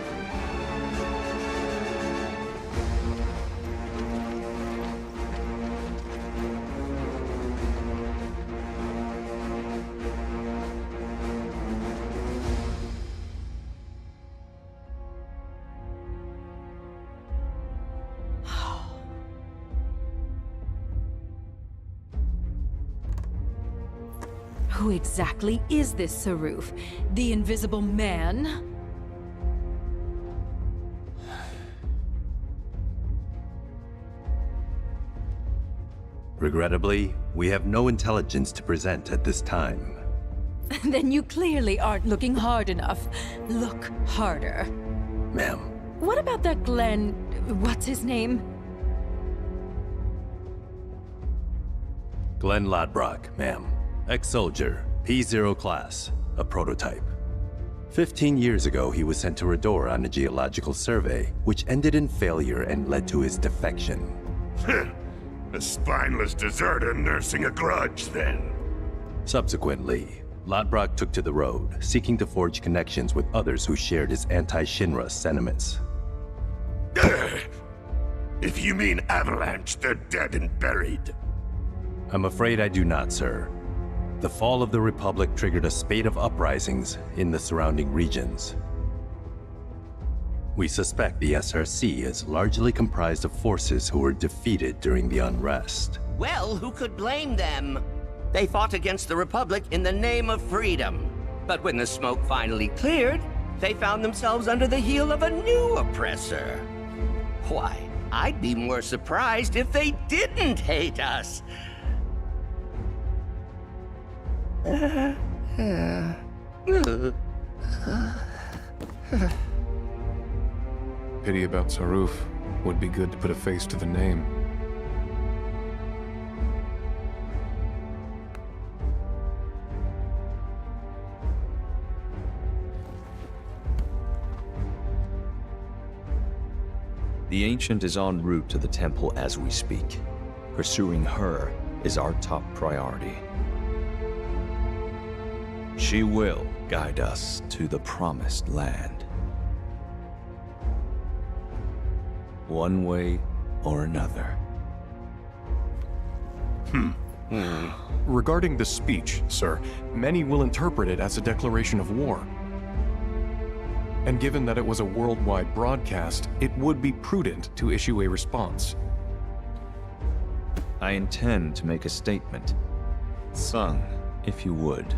Speaker 11: Who exactly is this Saruf? The Invisible Man?
Speaker 13: Regrettably, we have no intelligence to present at this time.
Speaker 11: Then you clearly aren't looking hard enough. Look harder.
Speaker 13: Ma'am.
Speaker 11: What about that Glenn... what's his name?
Speaker 13: Glenn Lodbrok, ma'am. Ex-soldier, P0 class, a prototype. 15 years ago, he was sent to Rador on a geological survey, which ended in failure and led to his defection.
Speaker 2: A spineless deserter nursing a grudge, then.
Speaker 13: Subsequently, Lodbrok took to the road, seeking to forge connections with others who shared his anti-Shinra sentiments.
Speaker 2: If you mean Avalanche, they're dead and buried.
Speaker 13: I'm afraid I do not, sir. The fall of the Republic triggered a spate of uprisings in the surrounding regions. We suspect the SRC is largely comprised of forces who were defeated during the unrest.
Speaker 14: Well, who could blame them? They fought against the Republic in the name of freedom. But when the smoke finally cleared, they found themselves under the heel of a new oppressor. Why, I'd be more surprised if they didn't hate us.
Speaker 7: Pity about Saruf. Would be good to put a face to the name.
Speaker 15: The Ancient is en route to the temple as we speak. Pursuing her is our top priority. She will guide us to the promised land. One way or another.
Speaker 16: Regarding the speech, sir, many will interpret it as a declaration of war. And given that it was a worldwide broadcast, it would be prudent to issue a response.
Speaker 15: I intend to make a statement. Sung, if you would.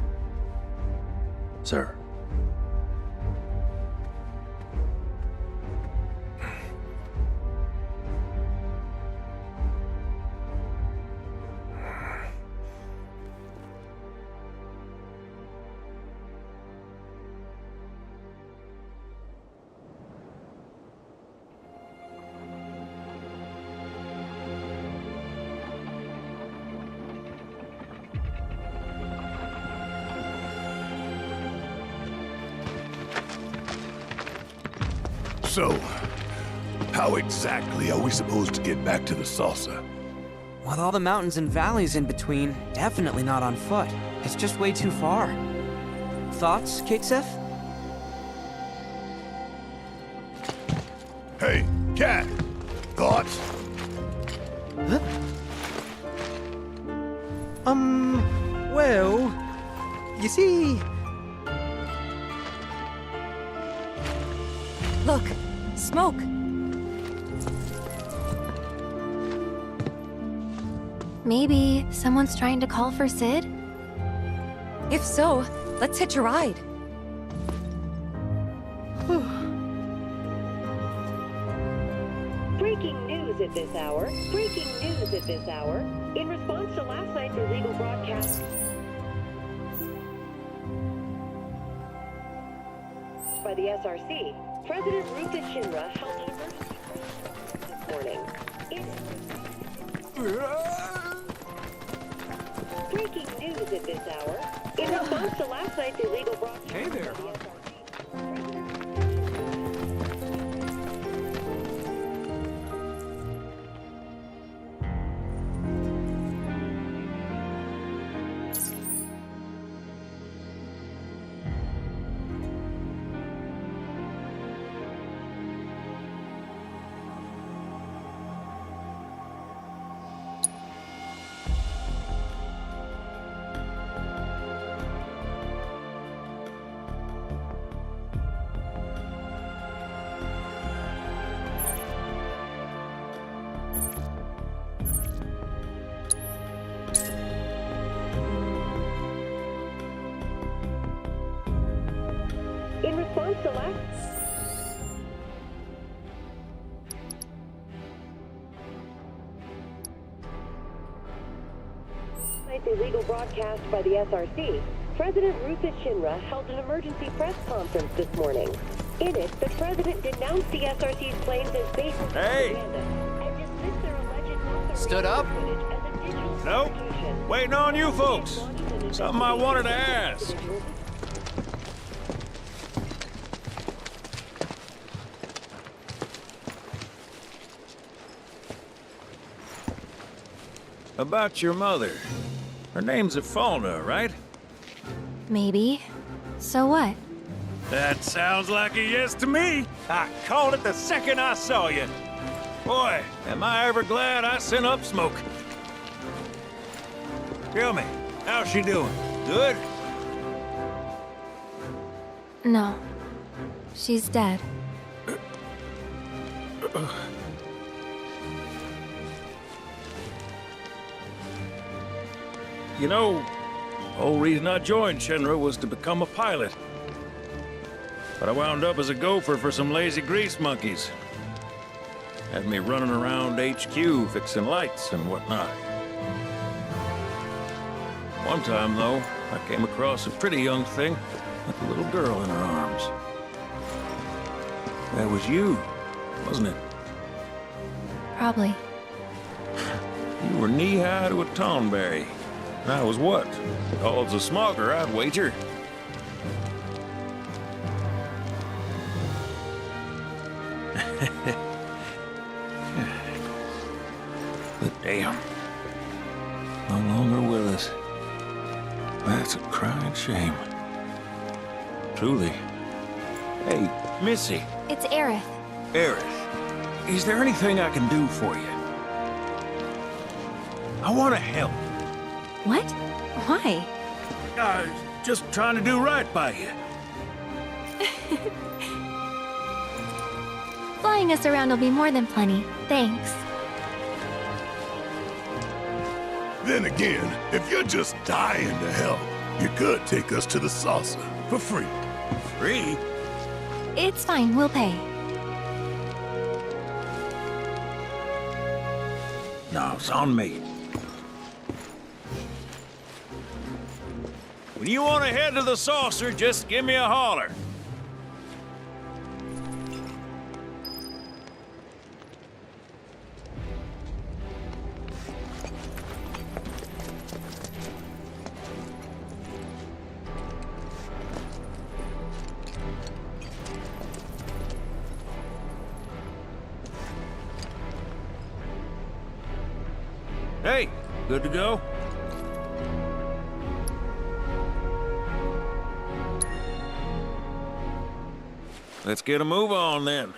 Speaker 13: Sir.
Speaker 2: So, how exactly are we supposed to get back to the saucer?
Speaker 3: With all the mountains and valleys in between, definitely not on foot. It's just way too far. Thoughts, Kixef?
Speaker 2: Hey, cat! Thoughts?
Speaker 3: Huh? Well, you see...
Speaker 10: Look, smoke.
Speaker 9: Maybe someone's trying to call for Sid?
Speaker 10: If so, let's hitch a ride.
Speaker 17: Breaking news at this hour. Breaking news at this hour. In response to last night's illegal broadcast by the SRC, President Rufus Shinra held an emergency this morning. Breaking news at this hour. In response to last night's illegal broadcast by the SRC. In response to last night's illegal broadcast by the SRC, President Rufus Shinra held an emergency press conference this morning. In it, the president denounced the SRC's claims as baseless propaganda and dismissed their alleged
Speaker 6: Stood up?
Speaker 17: footage as a digital
Speaker 18: Nope.
Speaker 17: fabrication.
Speaker 18: Waiting on you folks. Something I wanted to ask. About your mother. Her name's Fauna, right?
Speaker 9: Maybe. So what?
Speaker 18: That sounds like a yes to me. I called it the second I saw you. Boy, am I ever glad I sent up Smoke. Tell me, how's she doing? Good?
Speaker 9: No. She's dead.
Speaker 18: You know, the whole reason I joined Shinra was to become a pilot. But I wound up as a gopher for some lazy grease monkeys. Had me running around HQ fixing lights and whatnot. One time, though, I came across a pretty young thing with a little girl in her arms. That was you, wasn't it?
Speaker 9: Probably.
Speaker 18: You were knee-high to a tonberry. And I was what? Called a smogger, I'd wager. Damn. No longer with us. That's a crying shame. Truly. Hey, Missy.
Speaker 9: It's Aerith.
Speaker 18: Aerith, is there anything I can do for you? I want to help.
Speaker 9: What? Why?
Speaker 18: Just trying to do right by you.
Speaker 9: Flying us around will be more than plenty. Thanks.
Speaker 2: Then again, if you're just dying to help, you could take us to the saucer for free.
Speaker 18: Free?
Speaker 9: It's fine, we'll pay.
Speaker 18: No, it's on me. When you want to head to the saucer, just give me a holler. Hey, good to go? Let's get a move on then.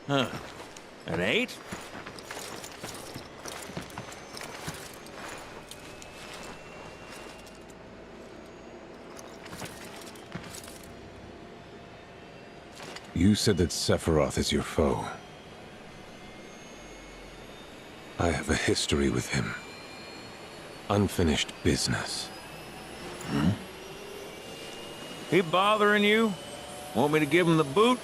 Speaker 18: Huh. An 8?
Speaker 7: You said that Sephiroth is your foe. I have a history with him. Unfinished business.
Speaker 18: He bothering you? Want me to give him the boot?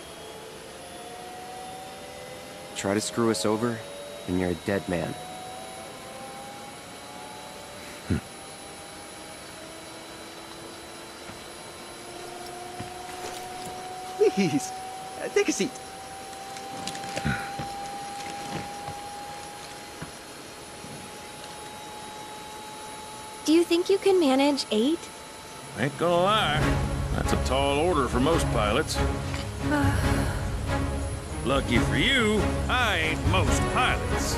Speaker 6: Try to screw us over, and you're a dead man.
Speaker 3: Please, take a seat.
Speaker 9: Do you think you can manage 8?
Speaker 18: Ain't gonna lie, that's a tall order for most pilots. Lucky for you, I ain't most pilots.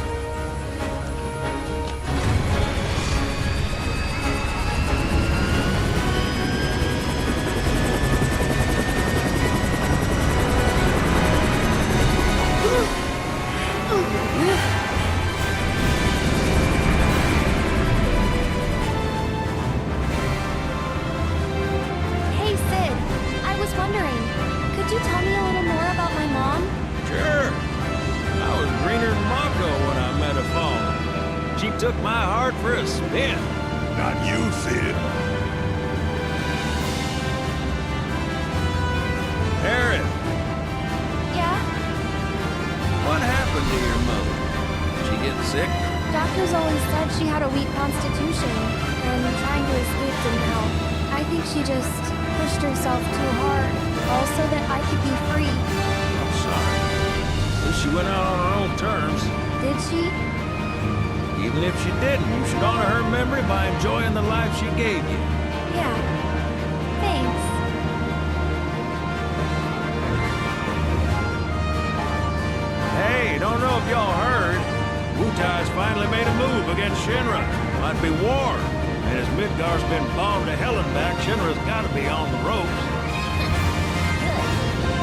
Speaker 9: Hey, Sid. I was wondering, could you tell me a little more about my mom?
Speaker 18: Sure. I was greener than Mako when I met her father. She took my heart for a spin.
Speaker 2: Not you, Sid.
Speaker 18: Aaron,
Speaker 9: Yeah?
Speaker 18: what happened to your mother? Did she get sick?
Speaker 9: Doctors always said she had a weak constitution, and trying to escape didn't help. I think she just pushed herself too hard, all so that I could be free.
Speaker 18: I'm sorry. At least she went out on her own terms.
Speaker 9: Did she?
Speaker 18: Even if she didn't, you should honor her memory by enjoying the life she gave you.
Speaker 9: Yeah. Thanks.
Speaker 18: Hey, don't know if y'all heard. Wutai's finally made a move against Shinra. Might be war. And as Midgar's been bombed to hell and back, Shinra's gotta be on the ropes.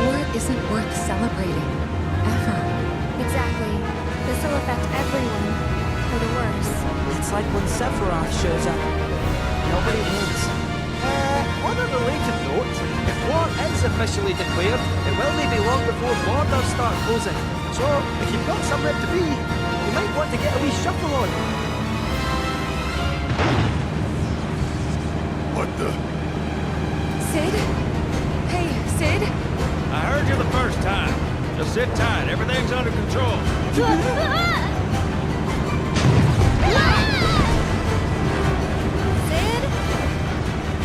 Speaker 10: War isn't worth celebrating. Ever.
Speaker 9: Exactly. This will affect everyone. For the worse.
Speaker 3: It's like when Sephiroth shows up. Nobody wins. On a related note, if war is officially declared, it will maybe long before borders start closing. So, if you've got somewhere to be, you might want to get a wee shuffle on.
Speaker 2: What the?
Speaker 10: Sid? Hey, Sid?
Speaker 18: I heard you the first time. Just sit tight. Everything's under control.
Speaker 9: Sid?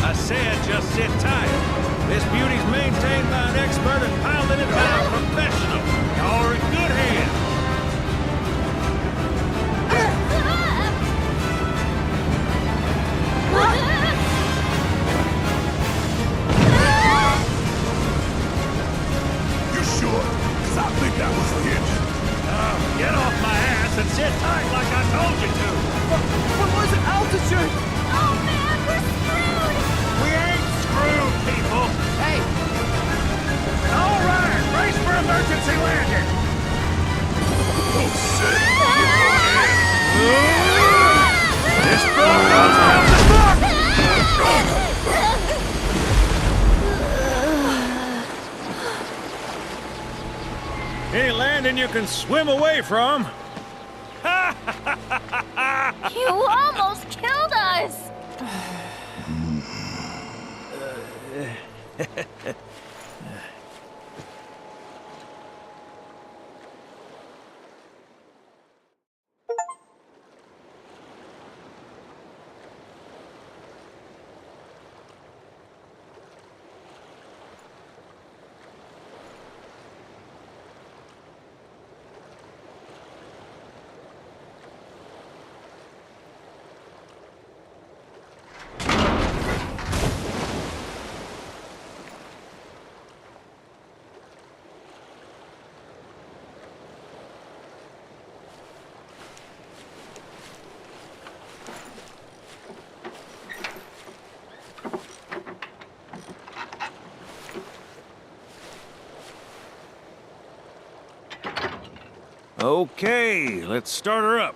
Speaker 18: I said just sit tight. This beauty's maintained by an expert and piloted by a professional. Y'all are in good hands. something you can swim away from.
Speaker 4: You almost killed us!
Speaker 18: Okay, let's start her up.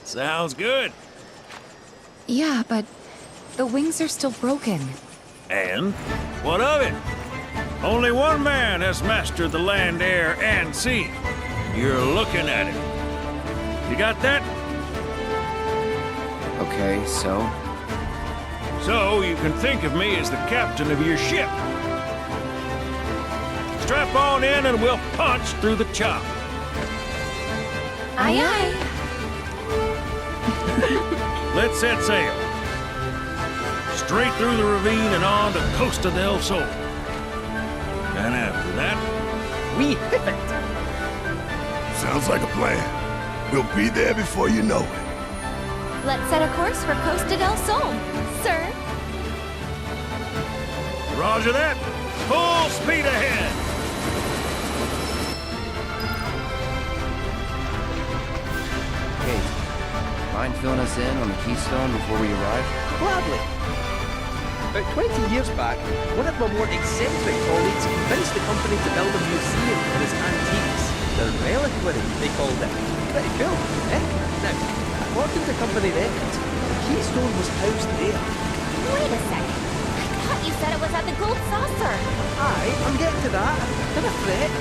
Speaker 18: Sounds good.
Speaker 10: Yeah, but the wings are still broken.
Speaker 18: And what of it? Only one man has mastered the land, air, and sea. You're looking at it. You got that?
Speaker 6: Okay, so?
Speaker 18: So you can think of me as the captain of your ship. Strap on in and we'll punch through the chop.
Speaker 10: Aye, aye.
Speaker 18: Let's set sail. Straight through the ravine and on to Costa del Sol. And after that,
Speaker 3: we hit it.
Speaker 2: Sounds like a plan. We'll be there before you know it.
Speaker 4: Let's set a course for Costa del Sol, sir.
Speaker 18: Roger that. Full speed ahead.
Speaker 6: Kate, mind filling us in on the Keystone before we arrive?
Speaker 3: Gladly. About 20 years back, one of my more eccentric colleagues convinced the company to build a museum for his antiques. The reliquary, they called it. Pretty cool, eh? Now, according to company records, the Keystone was housed there.
Speaker 4: Wait a second. I thought you said it was at the Gold Saucer.
Speaker 3: Aye, I'm getting to that. Don't fret.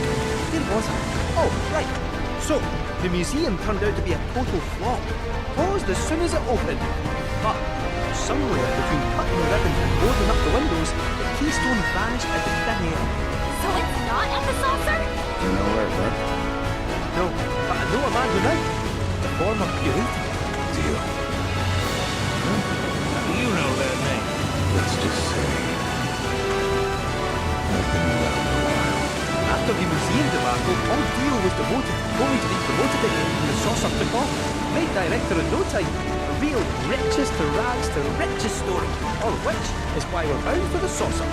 Speaker 3: There was it. Oh, right. So, the museum turned out to be a total flop. Closed as soon as it opened. But somewhere between cutting the ribbon and boarding up the windows, the Keystone vanished into thin air.
Speaker 4: So it's not at the saucer?
Speaker 6: Do you know where it went?
Speaker 3: No, but I know a man who might. The former curator.
Speaker 7: Deal.
Speaker 18: you know that name.
Speaker 7: Let's just say I've been around a while.
Speaker 3: After the museum debacle, all Dio was demoted, only to be promoted again when the saucer took off. Made director in no time. A real riches to rags to riches story. All of which is why we're bound for the saucer.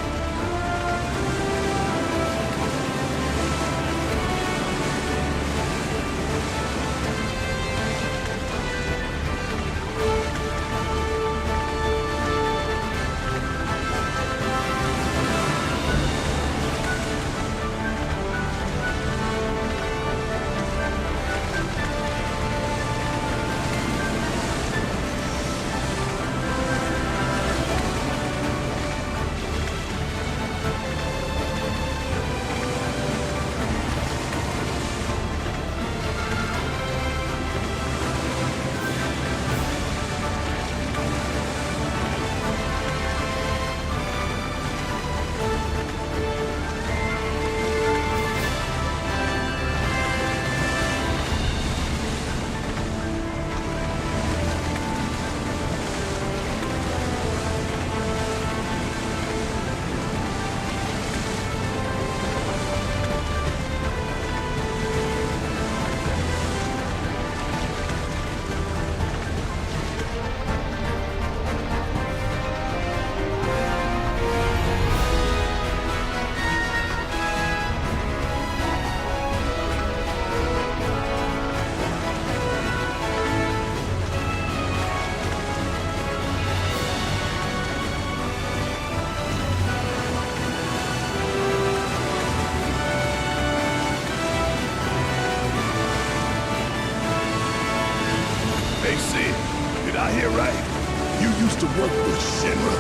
Speaker 2: You used to work with Shinra?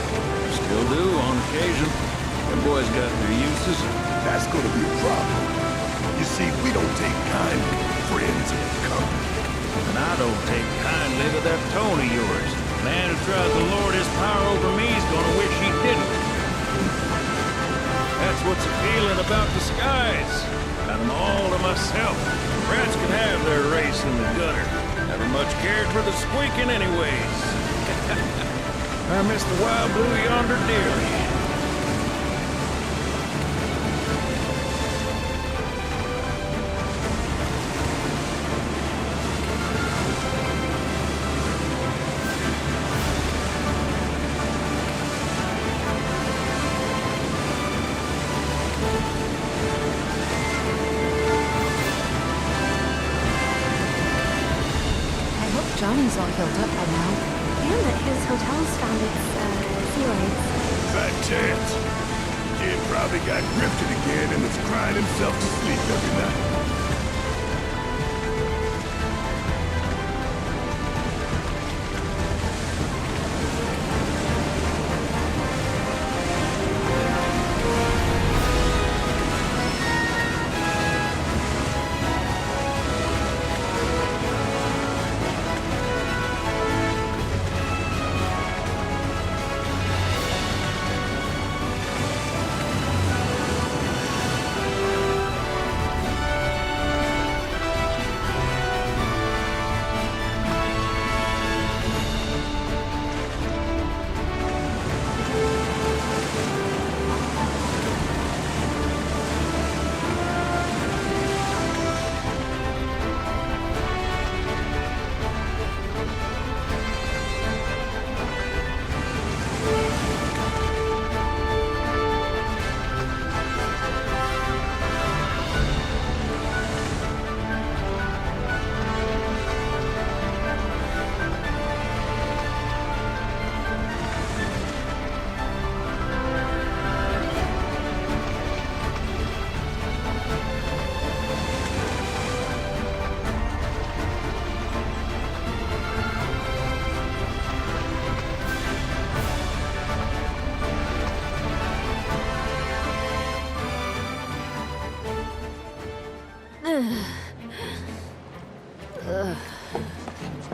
Speaker 18: Still do, on occasion. Them boys got their uses.
Speaker 2: That's gonna be a problem. You see, we don't take kindly to friends in company.
Speaker 18: And I don't take kindly to that tone of yours. Man who tries to lord his power over me is gonna wish he didn't. That's what's appealing about disguise. Got them all to myself. Rats can have their race in the gutter. Never much cared for the squeaking anyways. I miss the wild blue yonder dearly.
Speaker 10: Johnny's all healed up by now.
Speaker 9: And that his hotel's found its, ceilings.
Speaker 2: Fat chance. Kid probably got grifted again and is crying himself to sleep every night.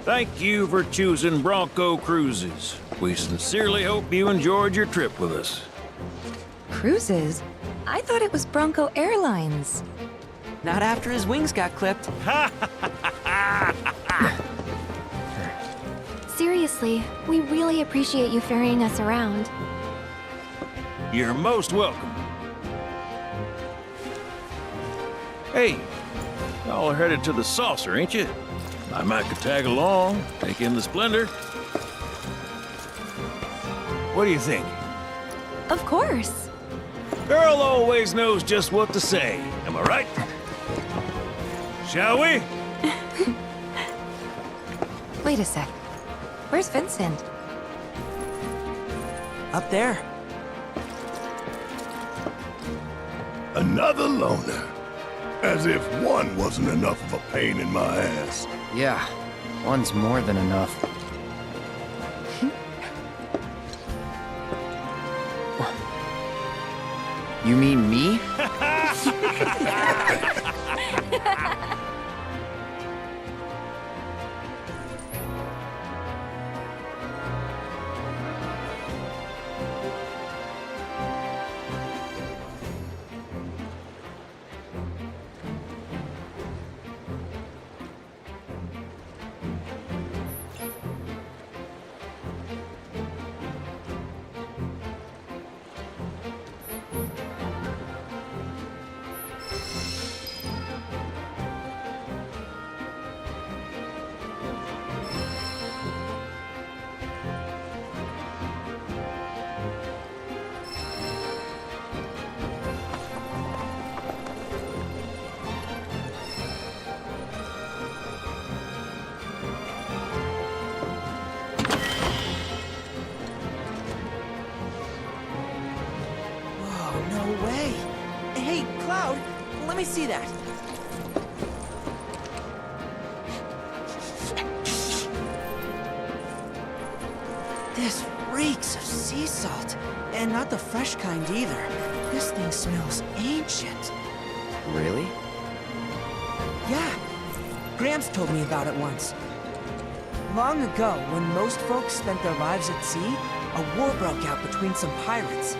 Speaker 18: Thank you for choosing Bronco Cruises. We sincerely hope you enjoyed your trip with us.
Speaker 10: Cruises? I thought it was Bronco Airlines.
Speaker 3: Not after his wings got clipped.
Speaker 9: Seriously, we really appreciate you ferrying us around.
Speaker 18: You're most welcome. Hey, y'all are headed to the saucer, ain't you? I might could tag along, take in the splendor. What do you think?
Speaker 9: Of course.
Speaker 18: Girl always knows just what to say. Am I right? Shall we?
Speaker 10: Wait a sec. Where's Vincent?
Speaker 3: Up there.
Speaker 2: Another loner. As if one wasn't enough of a pain in my ass.
Speaker 6: Yeah, one's more than enough. You mean me?
Speaker 3: Let me see that. This reeks of sea salt. And not the fresh kind either. This thing smells ancient.
Speaker 6: Really?
Speaker 3: Yeah. Gramps told me about it once. Long ago, when most folks spent their lives at sea, a war broke out between some pirates.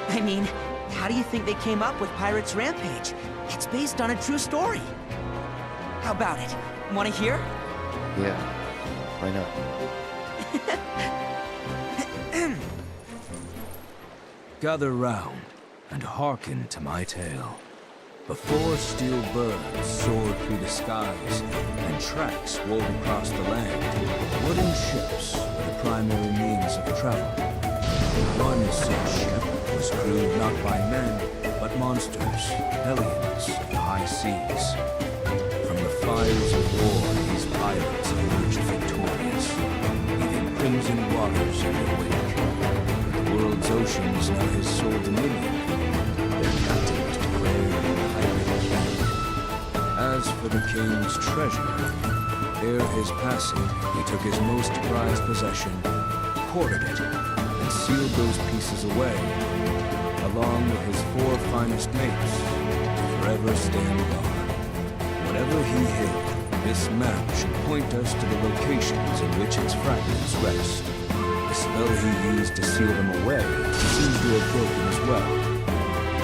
Speaker 3: I mean, how do you think they came up with Pirates Rampage? It's based on a true story. How about it? Want to hear?
Speaker 6: Yeah. Why not?
Speaker 19: Gather round and hearken to my tale. Before steel birds soared through the skies and tracks wove across the land, wooden ships were the primary means of travel. One such ship was crewed not by men, but monsters, hellions of the high seas. From the fires of war, these pirates emerged victorious, leaving crimson waters in their wake. The world's oceans know his sole dominion. Their captains declared pirate king. As for the king's treasure, ere his passing, he took his most prized possession, quartered it, and sealed those pieces away, along with his 4 finest mates, to forever stand guard. Whatever he hid, this map should point us to the locations in which its fragments rest. The spell he used to seal them away seems to have broken as well.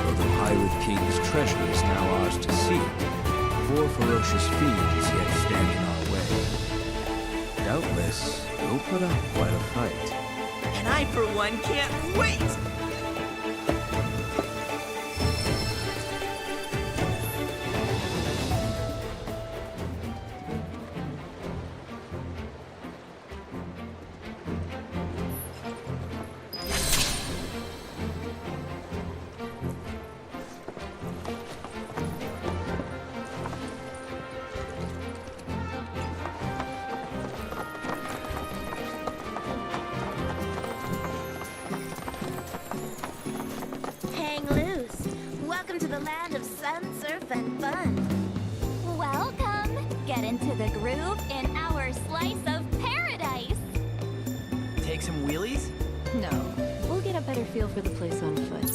Speaker 19: Though the Pirate King's treasure is now ours to seek, 4 ferocious fiends yet stand in our way. Doubtless, they'll put up quite a fight.
Speaker 3: And I, for one, can't wait!
Speaker 10: For the place on foot.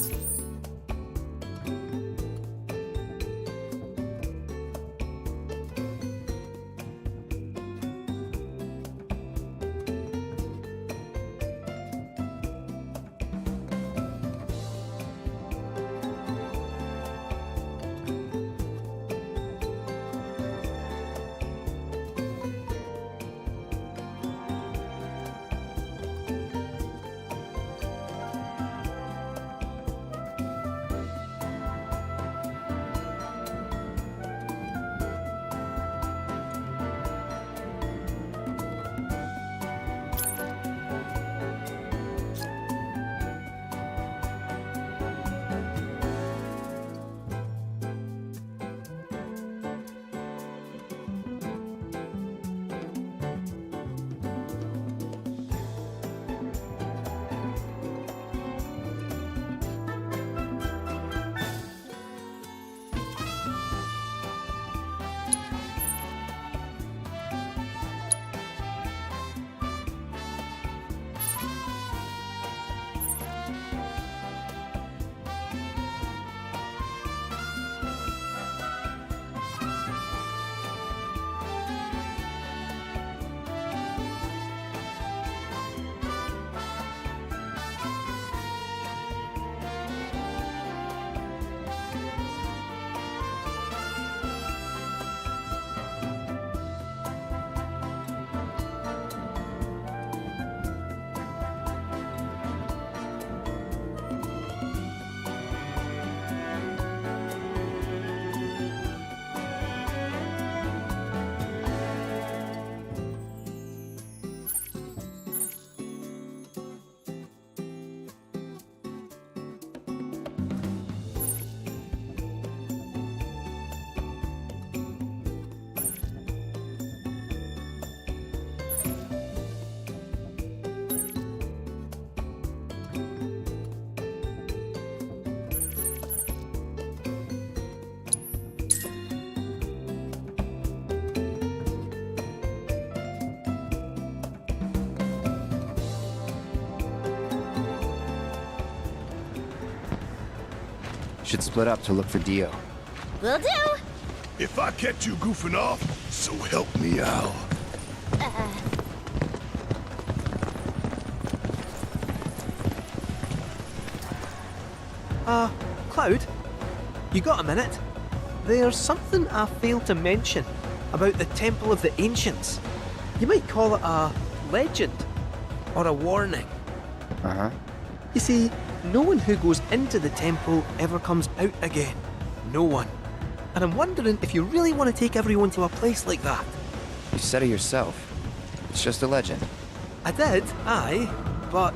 Speaker 6: should split up to look for Dio.
Speaker 4: Will do.
Speaker 2: If I catch you goofing off, so help me out.
Speaker 3: Cloud? You got a minute? There's something I failed to mention about the Temple of the Ancients. You might call it a legend or a warning.
Speaker 6: Uh-huh.
Speaker 3: You see, no one who goes into the temple ever comes out again. No one. And I'm wondering if you really want to take everyone to a place like that.
Speaker 6: You said it yourself. It's just a legend.
Speaker 3: I did, aye, but...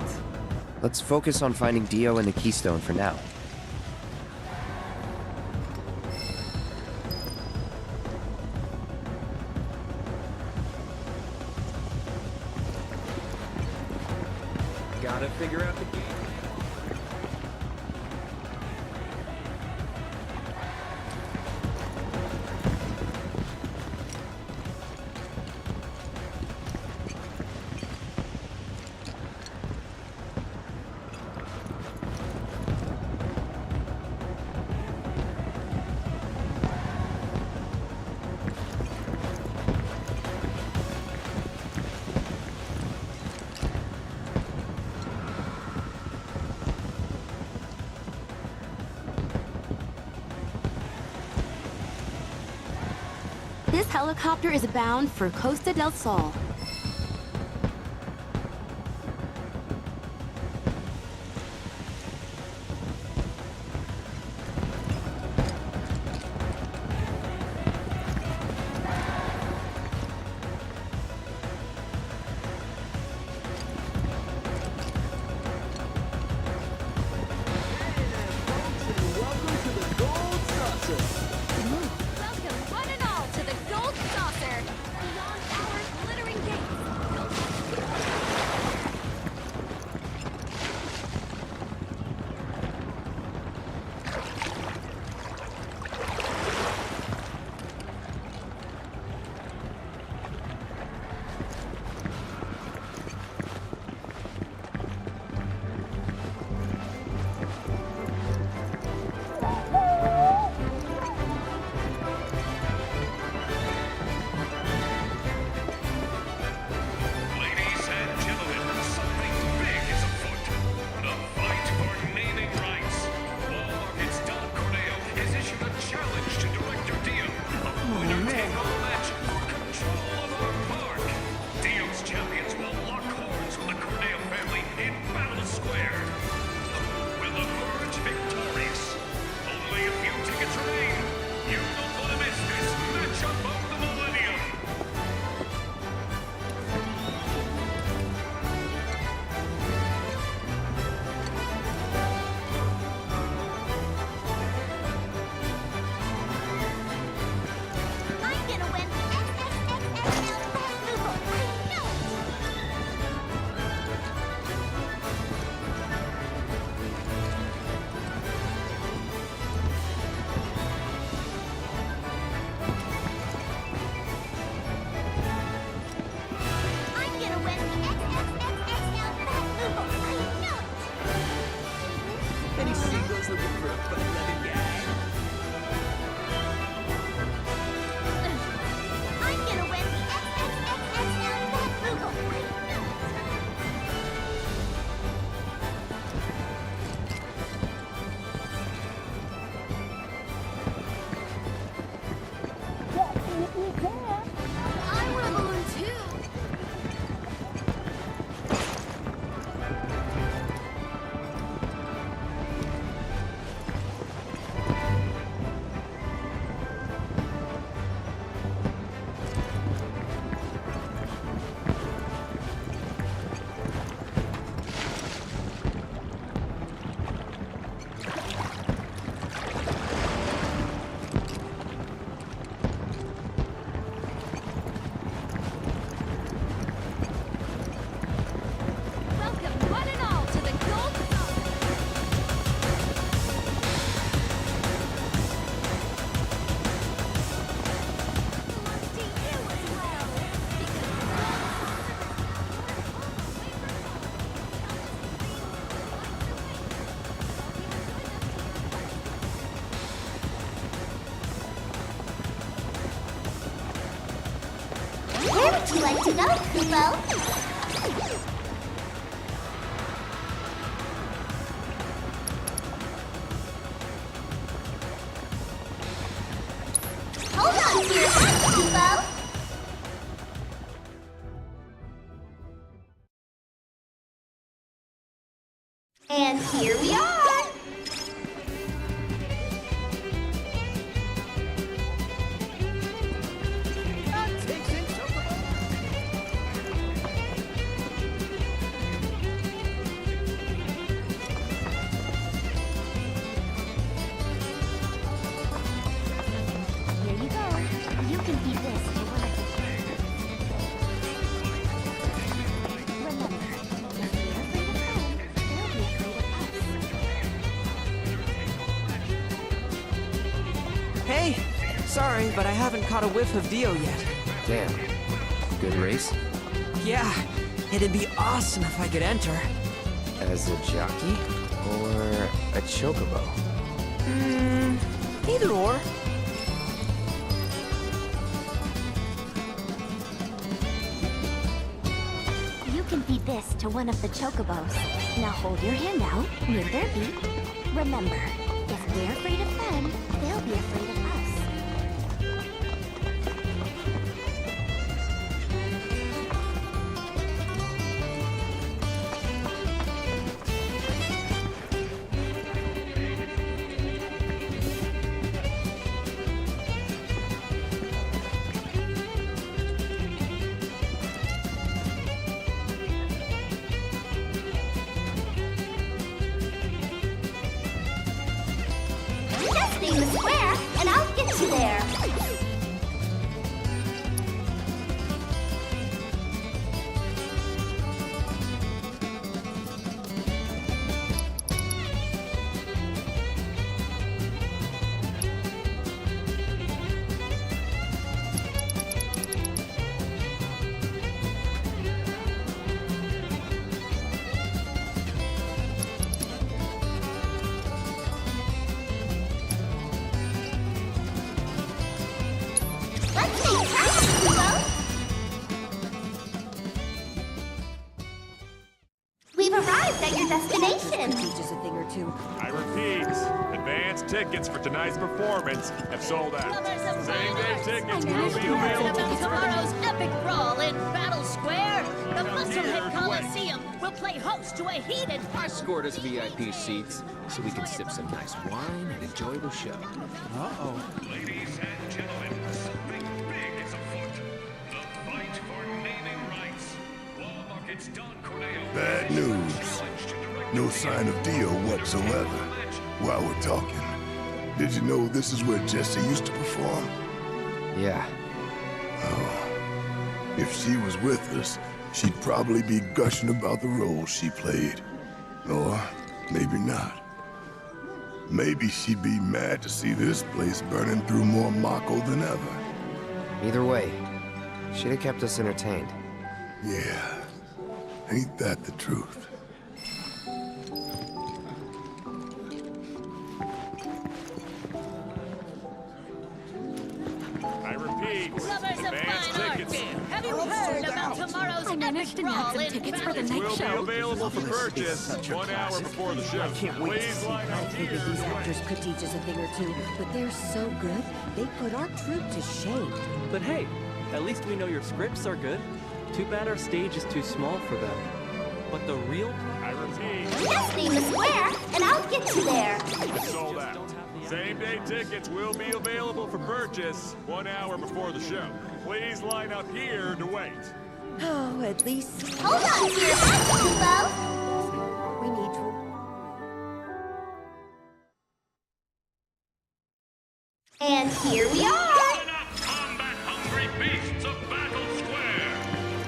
Speaker 6: Let's focus on finding Dio and the Keystone for now.
Speaker 15: Gotta figure out the game.
Speaker 20: This helicopter is bound for Costa del Sol.
Speaker 4: Welcome, one and all, to the Gold Saucer! Beyond our glittering would you like to go, Kubo? Hold on to your hat, Kubo! And here we are!
Speaker 3: Hey! Sorry, but I haven't caught a whiff of Dio yet.
Speaker 6: Damn. Good race?
Speaker 3: Yeah, it'd be awesome if I could enter.
Speaker 6: As a jockey? Or a chocobo?
Speaker 3: Either or.
Speaker 4: You can feed this to one of the chocobos. Now hold your hand out near their beak. Remember, if we're afraid of them, they'll be afraid of us. Just name the square, and I'll get you there. Let's make time, Kubo. We've arrived at your destination.
Speaker 21: Teaches a thing or two.
Speaker 22: I repeat, advance tickets for tonight's performance have sold out. Same-day tickets will be available.
Speaker 23: Tomorrow's epic brawl in Battle Square, the Musclehead Coliseum will play host to a heated...
Speaker 6: I scored us VIP seats, so we can sip some nice wine and enjoy the show.
Speaker 22: Uh-oh. Ladies and gentlemen, something big is afoot. The fight for naming rights. Law Market's Don Corneo.
Speaker 2: Bad news. No sign of Dio whatsoever. While we're talking, did you know this is where Jessie used to perform?
Speaker 6: Yeah.
Speaker 2: Oh. If she was with us, she'd probably be gushing about the role she played. Or maybe not. Maybe she'd be mad to see this place burning through more Mako than ever.
Speaker 6: Either way, she'd have kept us entertained.
Speaker 2: Yeah. Ain't that the truth?
Speaker 22: I repeat,
Speaker 23: Lovers of
Speaker 22: advance
Speaker 23: fine art,
Speaker 22: tickets
Speaker 23: have you heard about tomorrow's epic brawl in Battle
Speaker 22: will be available for purchase 1 hour before the show.
Speaker 21: I can't wait to
Speaker 22: Please
Speaker 21: see.
Speaker 22: line
Speaker 21: I
Speaker 22: up
Speaker 21: figured
Speaker 22: here
Speaker 21: these
Speaker 22: to
Speaker 21: actors could teach us a thing or two, but they're so good, they put our troupe to shame.
Speaker 24: But hey, at least we know your scripts are good. Too bad our stage is too small for them. But the real...
Speaker 22: I repeat.
Speaker 4: Just name the square, and I'll get you there.
Speaker 22: It's sold out. Same-day tickets will be available for purchase 1 hour before the show. Please line up here to wait.
Speaker 21: Oh, at least...
Speaker 4: Hold on to your hat, Kubo.
Speaker 21: We need to...
Speaker 4: And here we are.
Speaker 22: Combat-hungry beasts of Battle Square.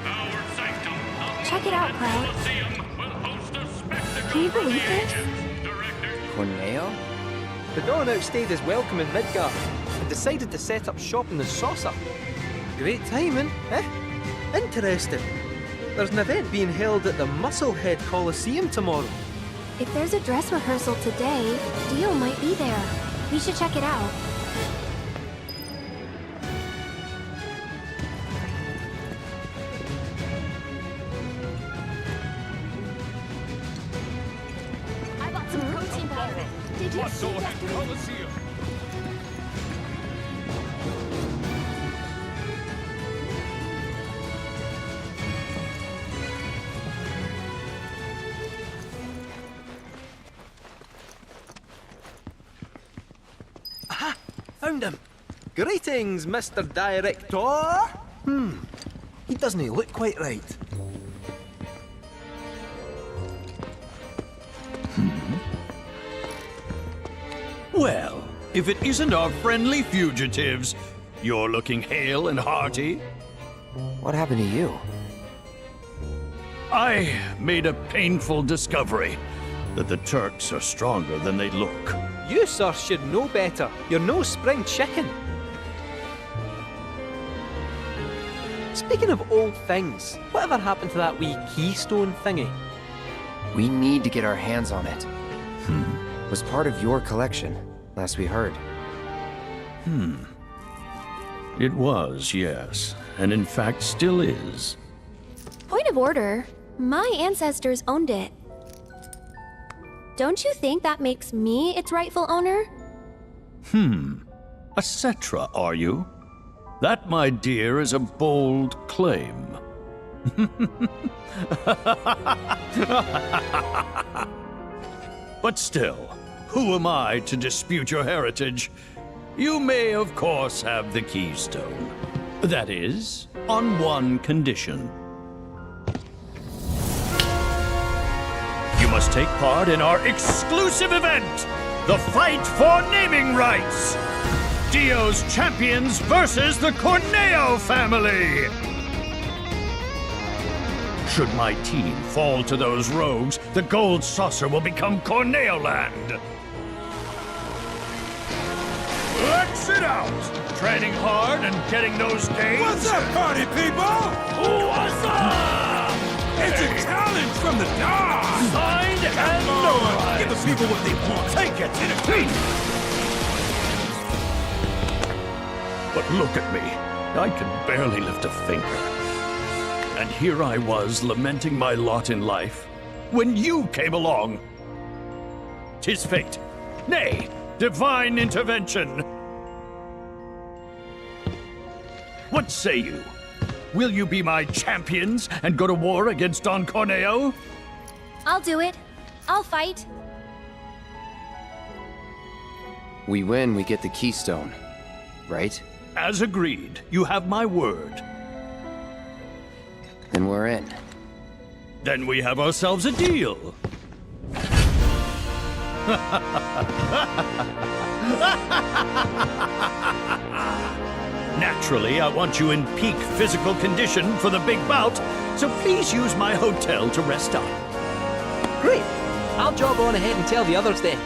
Speaker 22: Our sanctum.
Speaker 9: Check it out, Cloud.
Speaker 22: Coliseum will host a spectacle.
Speaker 9: Can you believe this?
Speaker 6: Corneo?
Speaker 24: The Dawn outstayed his welcome in Midgard and decided to set up shop in the Saucer. Great timing, eh? Interesting. There's an event being held at the Musclehead Coliseum tomorrow.
Speaker 9: If there's a dress rehearsal today, Dio might be there. We should check it out.
Speaker 18: Colosseum.
Speaker 24: Aha! Found him! Greetings, Mr. Director! He doesn't look quite right.
Speaker 1: Well, if it isn't our friendly fugitives, you're looking hale and hearty.
Speaker 6: What happened to you?
Speaker 1: I made a painful discovery that the Turks are stronger than they look.
Speaker 24: You, sir, should know better. You're no spring chicken. Speaking of old things, whatever happened to that wee keystone thingy?
Speaker 6: We need to get our hands on it. It was part of your collection, last we heard.
Speaker 1: It was, yes, and in fact still is.
Speaker 9: Point of order. My ancestors owned it. Don't you think that makes me its rightful owner?
Speaker 1: A Cetra, are you? That, my dear, is a bold claim. But still, who am I to dispute your heritage? You may, of course, have the keystone. That is, on one condition. You must take part in our exclusive event, the Fight for Naming Rights! Dio's champions versus the Corneo family! Should my team fall to those rogues, the gold saucer will become Corneo land! Let's it out! Training hard and getting those gains?
Speaker 22: What's up, party people?
Speaker 1: What's up?
Speaker 22: It's a challenge from the dog!
Speaker 1: Signed and notarized!
Speaker 22: Give the people what they want!
Speaker 1: Take it in a clean! But look at me. I can barely lift a finger. And here I was lamenting my lot in life when you came along. 'Tis fate. Nay, divine intervention. What say you? Will you be my champions and go to war against Don Corneo?
Speaker 9: I'll do it. I'll fight.
Speaker 6: We win, we get the keystone, right?
Speaker 1: As agreed, you have my word.
Speaker 6: Then we're in.
Speaker 1: Then we have ourselves a deal. Naturally, I want you in peak physical condition for the big bout, so please use my hotel to rest up.
Speaker 24: Great! I'll jog on ahead and tell the others then.